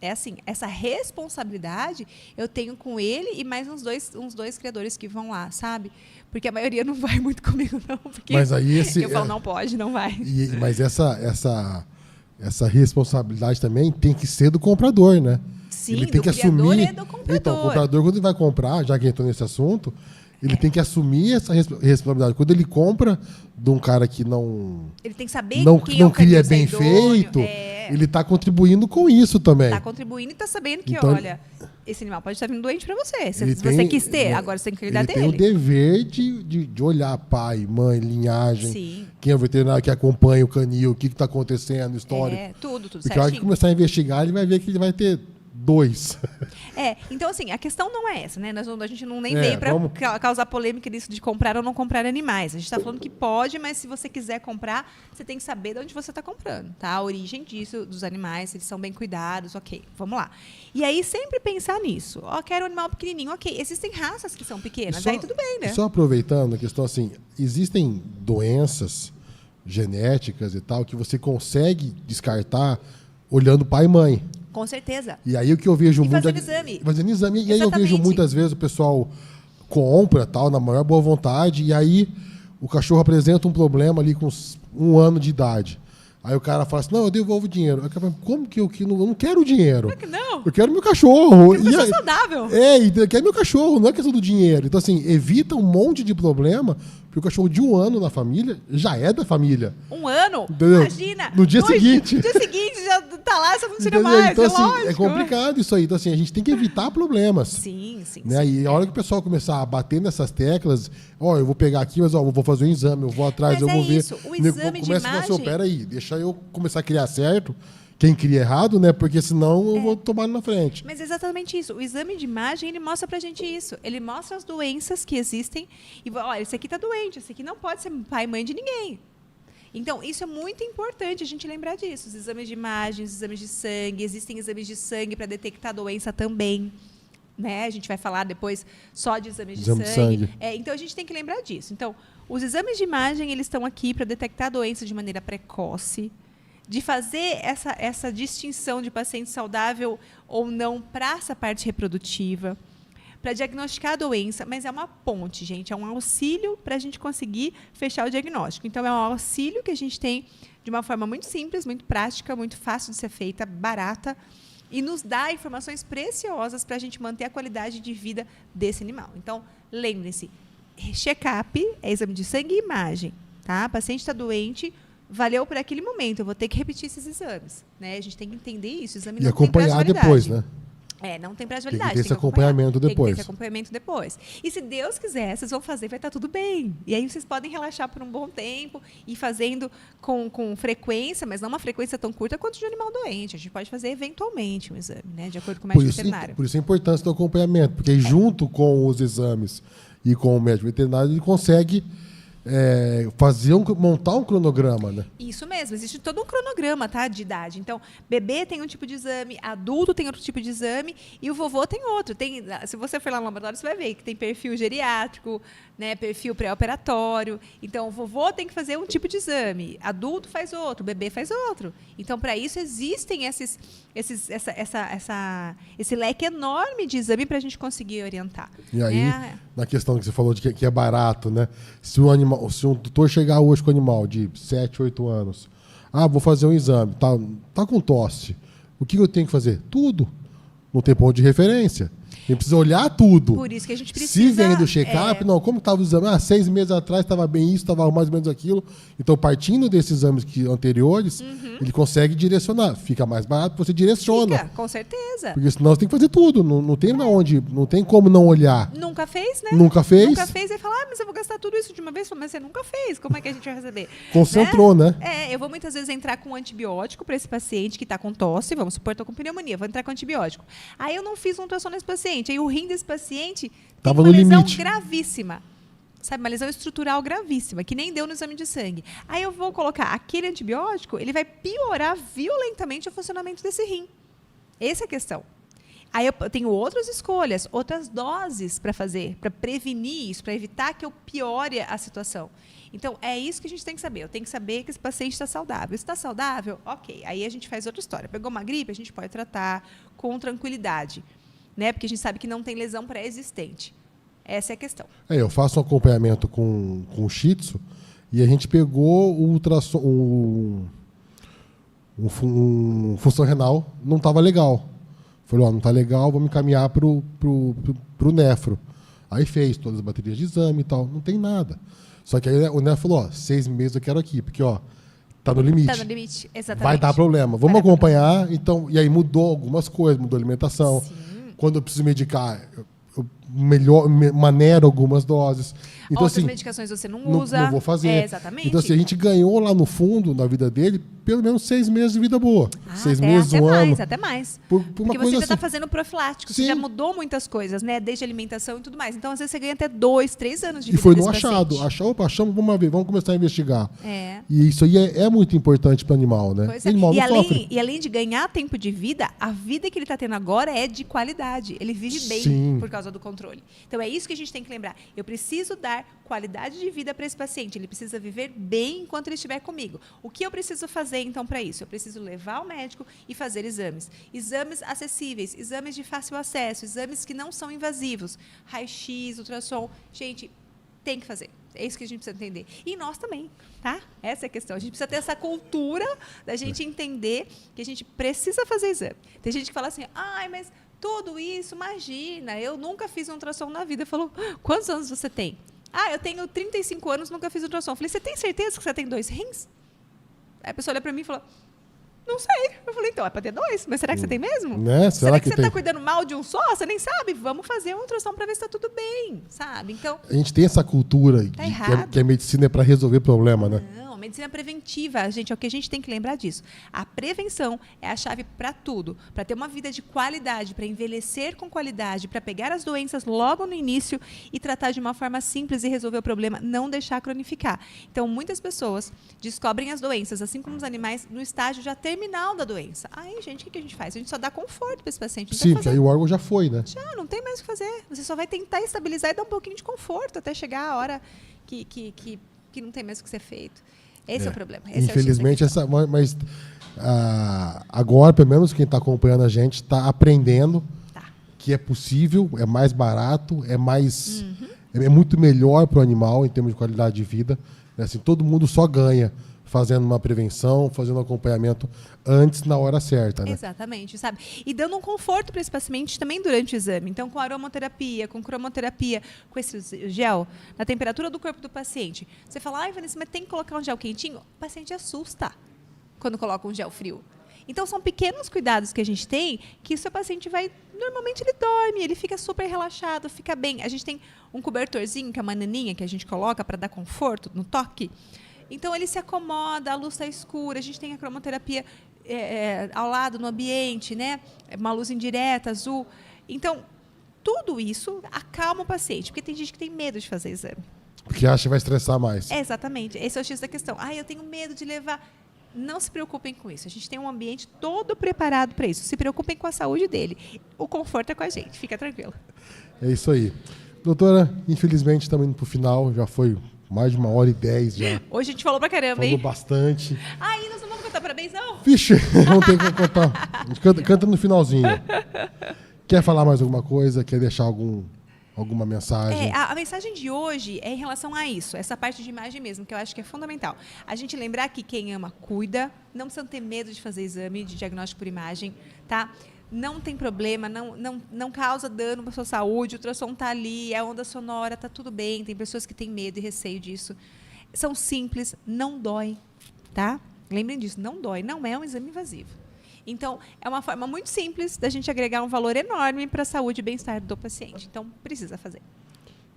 É assim, essa responsabilidade eu tenho com ele e mais uns dois criadores que vão lá, sabe? Porque a maioria não vai muito comigo, não. Porque mas aí eu falo, não pode, não vai. Mas essa responsabilidade também tem que ser do comprador, né? Sim, ele tem que criador assumir. É do comprador. Então, o comprador, quando ele vai comprar, já que entrou nesse assunto, ele tem que assumir essa responsabilidade. Quando ele compra de um cara que não... Ele tem que saber quem não cria bem feito, ele está contribuindo com isso também. Está contribuindo e está sabendo que, então, olha, esse animal pode estar vindo doente para você. Se você quis ter, agora você tem que cuidar dele. Ele tem o dever de olhar pai, mãe, linhagem, sim, quem é o veterinário que acompanha o canil, o que está acontecendo, histórico. Tudo porque certinho. A hora que começar a investigar, ele vai ver que ele vai ter 2. Então assim, a questão não é essa, né? A gente não nem veio para causar polêmica nisso de comprar ou não comprar animais. A gente está falando que pode, mas se você quiser comprar, você tem que saber de onde você está comprando, tá? A origem disso, dos animais, se eles são bem cuidados, ok. Vamos lá. E aí sempre pensar nisso. Quero um animal pequenininho, ok. Existem raças que são pequenas, aí tudo bem, né? Só aproveitando a questão assim, existem doenças genéticas e tal que você consegue descartar olhando pai e mãe. Com certeza. E aí o que eu vejo muito... Fazendo exame. Fazendo exame. E aí eu vejo muitas vezes o pessoal compra, tal, na maior boa vontade, e aí o cachorro apresenta um problema ali com 1 ano de idade. Aí o cara fala assim, não, eu devolvo o dinheiro. Aí o cara fala, como que eu não quero o dinheiro? Claro que não. Eu quero meu cachorro. Eu quero saudável. Eu quero meu cachorro, não é questão do dinheiro. Então, assim, evita um monte de problema, porque o cachorro de 1 ano na família já é da família. 1 ano? Entendeu? Imagina. No dia seguinte. No dia seguinte já tá lá, só funciona Entendeu? mais. Então, é assim, lógico. é complicado isso aí. Então, assim, a gente tem que evitar problemas. Sim, sim. Né? Sim. E a hora que o pessoal começar a bater nessas teclas, eu vou pegar aqui, mas eu vou fazer um exame, eu vou atrás, Mas eu vou ver. Isso. O exame de imagem... Peraí, deixa eu começar a criar certo, quem cria errado, né? Porque senão eu vou tomar na frente. Mas é exatamente isso. O exame de imagem, ele mostra pra gente isso. Ele mostra as doenças que existem. E, olha, esse aqui tá doente, esse aqui não pode ser pai e mãe de ninguém. Então, isso é muito importante a gente lembrar disso. Os exames de imagem, os exames de sangue, existem exames de sangue para detectar doença também. Né? A gente vai falar depois só de exames de sangue. Então, a gente tem que lembrar disso. Então, os exames de imagem, eles estão aqui para detectar a doença de maneira precoce, de fazer essa distinção de paciente saudável ou não para essa parte reprodutiva, para diagnosticar a doença, mas é uma ponte, gente, é um auxílio para a gente conseguir fechar o diagnóstico. Então, é um auxílio que a gente tem de uma forma muito simples, muito prática, muito fácil de ser feita, barata, e nos dá informações preciosas para a gente manter a qualidade de vida desse animal. Então, lembrem-se, check-up é exame de sangue e imagem. Tá? O paciente está doente, valeu por aquele momento, eu vou ter que repetir esses exames. Né? A gente tem que entender isso. O exame e não acompanhar tem depois, né? Não tem prazo de validade. Tem que ter esse acompanhamento depois. Tem que ter esse acompanhamento depois. E se Deus quiser, vocês vão fazer, vai estar tudo bem. E aí vocês podem relaxar por um bom tempo e fazendo com frequência, mas não uma frequência tão curta quanto de um animal doente. A gente pode fazer eventualmente um exame, né, de acordo com o médico veterinário. Por isso a importância do acompanhamento, porque junto com os exames e com o médico veterinário, ele consegue montar um cronograma, né? Isso mesmo, existe todo um cronograma, tá, de idade. Então, bebê tem um tipo de exame, adulto tem outro tipo de exame e o vovô tem outro. Se você for lá no laboratório, você vai ver que tem perfil geriátrico, né, perfil pré-operatório. Então, o vovô tem que fazer um tipo de exame, adulto faz outro, bebê faz outro. Então, para isso existem esse leque enorme de exame para a gente conseguir orientar. E aí, na questão que você falou de que é barato, né? Se um tutor chegar hoje com um animal de 7, 8 anos, vou fazer um exame, tá com tosse, o que eu tenho que fazer? Tudo. Não tem ponto de referência. A gente precisa olhar tudo. Por isso que a gente precisa... Se vem do check-up, como estava o exame? 6 meses atrás estava bem isso, estava mais ou menos aquilo. Então, partindo desses exames anteriores, ele consegue direcionar. Fica mais barato, você direciona. Fica, com certeza. Porque senão você tem que fazer tudo. Não tem não tem como não olhar. Nunca fez, né? Nunca fez. Nunca fez e fala, mas eu vou gastar tudo isso de uma vez. Mas você nunca fez. Como é que a gente vai receber? Concentrou, né? Eu vou muitas vezes entrar com um antibiótico para esse paciente que está com tosse. Vamos supor, estou com pneumonia. Vou entrar com antibiótico. Aí eu não fiz um ultrassom nesse paciente. Aí o rim desse paciente tem uma lesão gravíssima. Sabe, uma lesão estrutural gravíssima, que nem deu no exame de sangue. Aí eu vou colocar aquele antibiótico, ele vai piorar violentamente o funcionamento desse rim. Essa é a questão. Aí eu tenho outras escolhas, outras doses para fazer, para prevenir isso, para evitar que eu piore a situação. Então, é isso que a gente tem que saber. Eu tenho que saber que esse paciente está saudável. Se está saudável, ok. Aí a gente faz outra história. Pegou uma gripe, a gente pode tratar com tranquilidade. Né? Porque a gente sabe que não tem lesão pré-existente. Essa é a questão. Eu faço um acompanhamento com o Shih Tzu e a gente pegou o ultrassom, função renal, não estava legal. Falei, não está legal, vamos encaminhar para o nefro. Aí fez todas as baterias de exame e tal, não tem nada. Só que aí o nefro falou, 6 meses eu quero aqui, porque está no limite. Está no limite, exatamente. Vai dar problema. Vamos acompanhar. Então, e aí mudou algumas coisas, mudou a alimentação. Sim. Quando eu preciso medicar, eu maneiro algumas doses. Então, outras assim, medicações você não usa. Não vou fazer. Exatamente. Então, assim, a gente ganhou lá no fundo, na vida dele, pelo menos 6 meses de vida boa. 6 meses, até um mais, ano. Até mais. Porque você já está fazendo profilático, Sim. você já mudou muitas coisas, né? Desde alimentação e tudo mais. Então, às vezes, você ganha até 2, 3 anos de vida. E foi no achado. Achamos, vamos começar a investigar. E isso aí é muito importante para o animal, né? Pois é. O animal não sofre. E além de ganhar tempo de vida, a vida que ele está tendo agora é de qualidade. Ele vive bem por causa do controle. Então, é isso que a gente tem que lembrar. Eu preciso dar qualidade de vida para esse paciente. Ele precisa viver bem enquanto ele estiver comigo. O que eu preciso fazer, então, para isso? Eu preciso levar ao médico e fazer exames. Exames acessíveis, exames de fácil acesso, exames que não são invasivos. Raio-X, ultrassom. Gente, tem que fazer. É isso que a gente precisa entender. E nós também, tá? Essa é a questão. A gente precisa ter essa cultura da gente entender que a gente precisa fazer exame. Tem gente que fala assim, mas tudo isso, imagina, eu nunca fiz um ultrassom na vida. Falou, quantos anos você tem? Eu tenho 35 anos, nunca fiz ultrassom. Eu falei, você tem certeza que você tem 2 rins? Aí a pessoa olha para mim e fala, não sei. Eu falei, então, é para ter 2, mas será que você tem mesmo? Né? Será que você está cuidando mal de um só? Você nem sabe? Vamos fazer uma ultrassom para ver se está tudo bem, sabe? Então, a gente tem essa cultura que a medicina é para resolver problema, né? Não, medicina preventiva, gente, é o que a gente tem que lembrar disso. A prevenção é a chave para tudo, para ter uma vida de qualidade, para envelhecer com qualidade, para pegar as doenças logo no início e tratar de uma forma simples e resolver o problema, não deixar cronificar. Então, muitas pessoas descobrem as doenças, assim como os animais, no estágio já terminal da doença. Aí, gente, o que a gente faz? A gente só dá conforto para esse paciente. Sim, porque aí o órgão já foi, né? Já, não tem mais o que fazer. Você só vai tentar estabilizar e dar um pouquinho de conforto até chegar a hora que não tem mais o que ser feito. Esse é o problema. Infelizmente, mas agora, pelo menos quem está acompanhando a gente, está aprendendo que é possível, é mais barato, é muito melhor para o animal em termos de qualidade de vida. Assim, todo mundo só ganha fazendo uma prevenção, fazendo um acompanhamento antes, na hora certa, né? Exatamente, sabe? E dando um conforto para esse paciente também durante o exame. Então, com aromaterapia, com cromoterapia, com esse gel, na temperatura do corpo do paciente. Você fala, Vanessa, mas tem que colocar um gel quentinho? O paciente assusta quando coloca um gel frio. Então, são pequenos cuidados que a gente tem que o seu paciente vai... Normalmente, ele dorme, ele fica super relaxado, fica bem. A gente tem um cobertorzinho, que é uma naninha que a gente coloca para dar conforto no toque. Então, ele se acomoda, a luz está escura, a gente tem a cromoterapia ao lado, no ambiente, né? Uma luz indireta, azul. Então, tudo isso acalma o paciente, porque tem gente que tem medo de fazer exame. Porque acha que vai estressar mais. Exatamente, esse é o X da questão. Eu tenho medo de levar... Não se preocupem com isso, a gente tem um ambiente todo preparado para isso. Se preocupem com a saúde dele. O conforto é com a gente, fica tranquilo. É isso aí. Doutora, infelizmente estamos indo para o final, já foi... Mais de 1h10 já. Hoje a gente falou pra caramba, hein? Falou bastante. E nós não vamos cantar parabéns, não? Vixe, não tem como contar. A gente canta no finalzinho. Quer falar mais alguma coisa? Quer deixar alguma mensagem? A mensagem de hoje é em relação a isso, essa parte de imagem mesmo, que eu acho que é fundamental. A gente lembrar que quem ama, cuida. Não precisa ter medo de fazer exame de diagnóstico por imagem, tá? Não tem problema, não causa dano para a sua saúde, o ultrassom está ali, é onda sonora, está tudo bem. Tem pessoas que têm medo e receio disso. São simples, não dói, tá? Lembrem disso, não dói, não é um exame invasivo. Então, é uma forma muito simples da gente agregar um valor enorme para a saúde e bem-estar do paciente. Então, precisa fazer.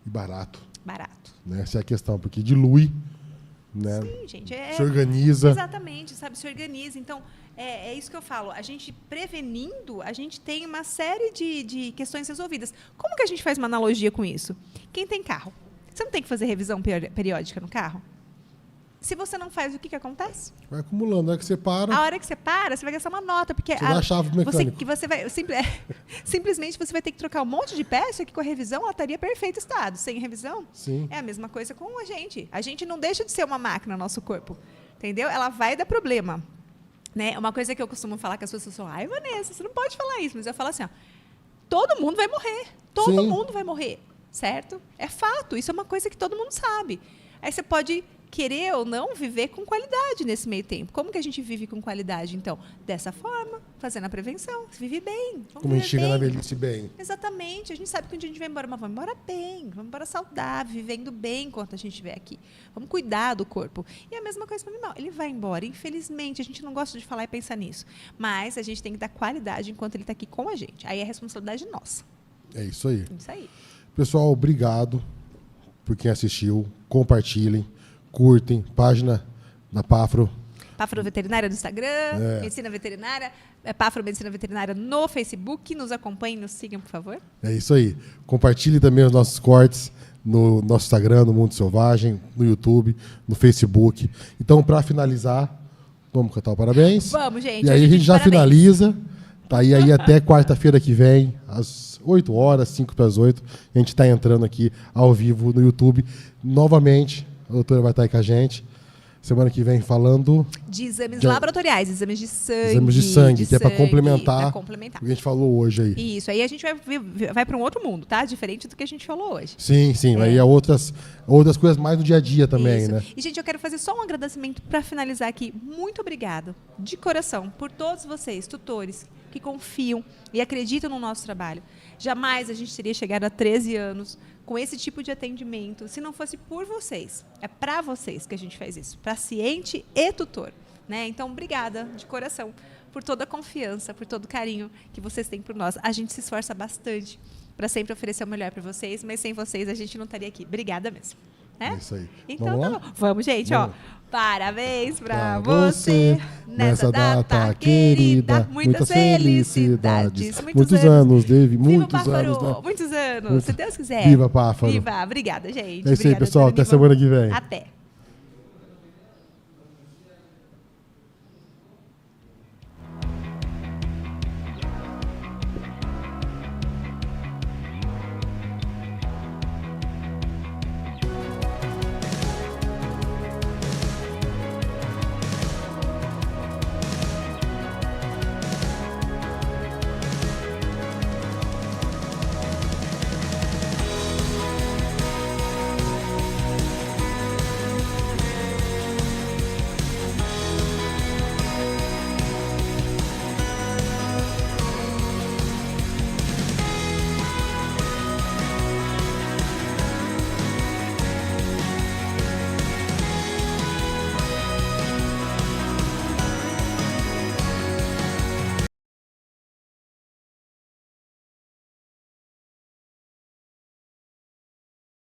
E barato. Barato. Né? Essa é a questão, porque dilui, né? Sim, gente. Se organiza. Exatamente, sabe? Se organiza. Então, é isso que eu falo. A gente prevenindo, a gente tem uma série de questões resolvidas. Como que a gente faz uma analogia com isso? Quem tem carro? Você não tem que fazer revisão periódica no carro? Se você não faz, o que acontece? Vai acumulando. A hora que você para... A hora que você para, você vai gastar uma nota. Porque você dá a chave pro mecânico. Simplesmente você vai ter que trocar um monte de peça que com a revisão ela estaria em perfeito estado. Sem revisão, sim, é a mesma coisa com a gente. A gente não deixa de ser uma máquina no nosso corpo. Entendeu? Ela vai dar problema. Né? Uma coisa que eu costumo falar que as pessoas falam, Vanessa, você não pode falar isso. Mas eu falo assim, todo mundo vai morrer. Todo mundo vai morrer. Certo? É fato. Isso é uma coisa que todo mundo sabe. Aí você pode querer ou não viver com qualidade nesse meio tempo. Como que a gente vive com qualidade, então? Dessa forma, fazendo a prevenção. Se vive bem. Como a gente chega na velhice bem. Exatamente. A gente sabe que um dia a gente vai embora, mas vamos embora bem, vamos embora saudável, vivendo bem enquanto a gente estiver aqui. Vamos cuidar do corpo. E a mesma coisa para o animal. Ele vai embora. Infelizmente, a gente não gosta de falar e pensar nisso. Mas a gente tem que dar qualidade enquanto ele está aqui com a gente. Aí é responsabilidade nossa. É isso aí. Isso aí. Pessoal, obrigado por quem assistiu. Compartilhem. Curtem, página da Pafro. Pafro Veterinária no Instagram, Medicina Veterinária, Pafro Medicina Veterinária no Facebook. Nos acompanhem, nos sigam, por favor. É isso aí. Compartilhe também os nossos cortes no nosso Instagram, no Mundo Selvagem, no YouTube, no Facebook. Então, para finalizar, vamos cantar o parabéns? Vamos, gente. E aí a gente já finaliza. Tá aí até quarta-feira que vem, às 8 horas, 5 para as 8. A gente está entrando aqui ao vivo no YouTube. Novamente, a doutora vai estar aí com a gente semana que vem falando de exames laboratoriais, exames de sangue. Exames de sangue, que é para complementar o complementar. que a gente falou hoje aí. Isso, aí a gente vai para um outro mundo, tá? Diferente do que a gente falou hoje. Sim, aí é outras coisas mais no dia a dia também, Isso. né? E, gente, eu quero fazer só um agradecimento para finalizar aqui. Muito obrigado, de coração, por todos vocês, tutores, que confiam e acreditam no nosso trabalho. Jamais a gente teria chegado a 13 anos com esse tipo de atendimento se não fosse por vocês. É para vocês que a gente faz isso, paciente e tutor. Né? Então, obrigada de coração por toda a confiança, por todo o carinho que vocês têm por nós. A gente se esforça bastante para sempre oferecer o melhor para vocês, mas sem vocês a gente não estaria aqui. Obrigada mesmo. É isso aí. Então, vamos lá? Tá bom. Vamos, gente. Vamos. Ó, parabéns para Pra você nessa data querida. Muitas felicidades. Muitos anos, Dave. Viva Muitos Páfaro. anos. Né? Muitos anos. Se Deus quiser. Viva, Páfaro. Viva. Obrigada, gente. É isso aí, Obrigada, pessoal. Até Dani. semana que vem. Até.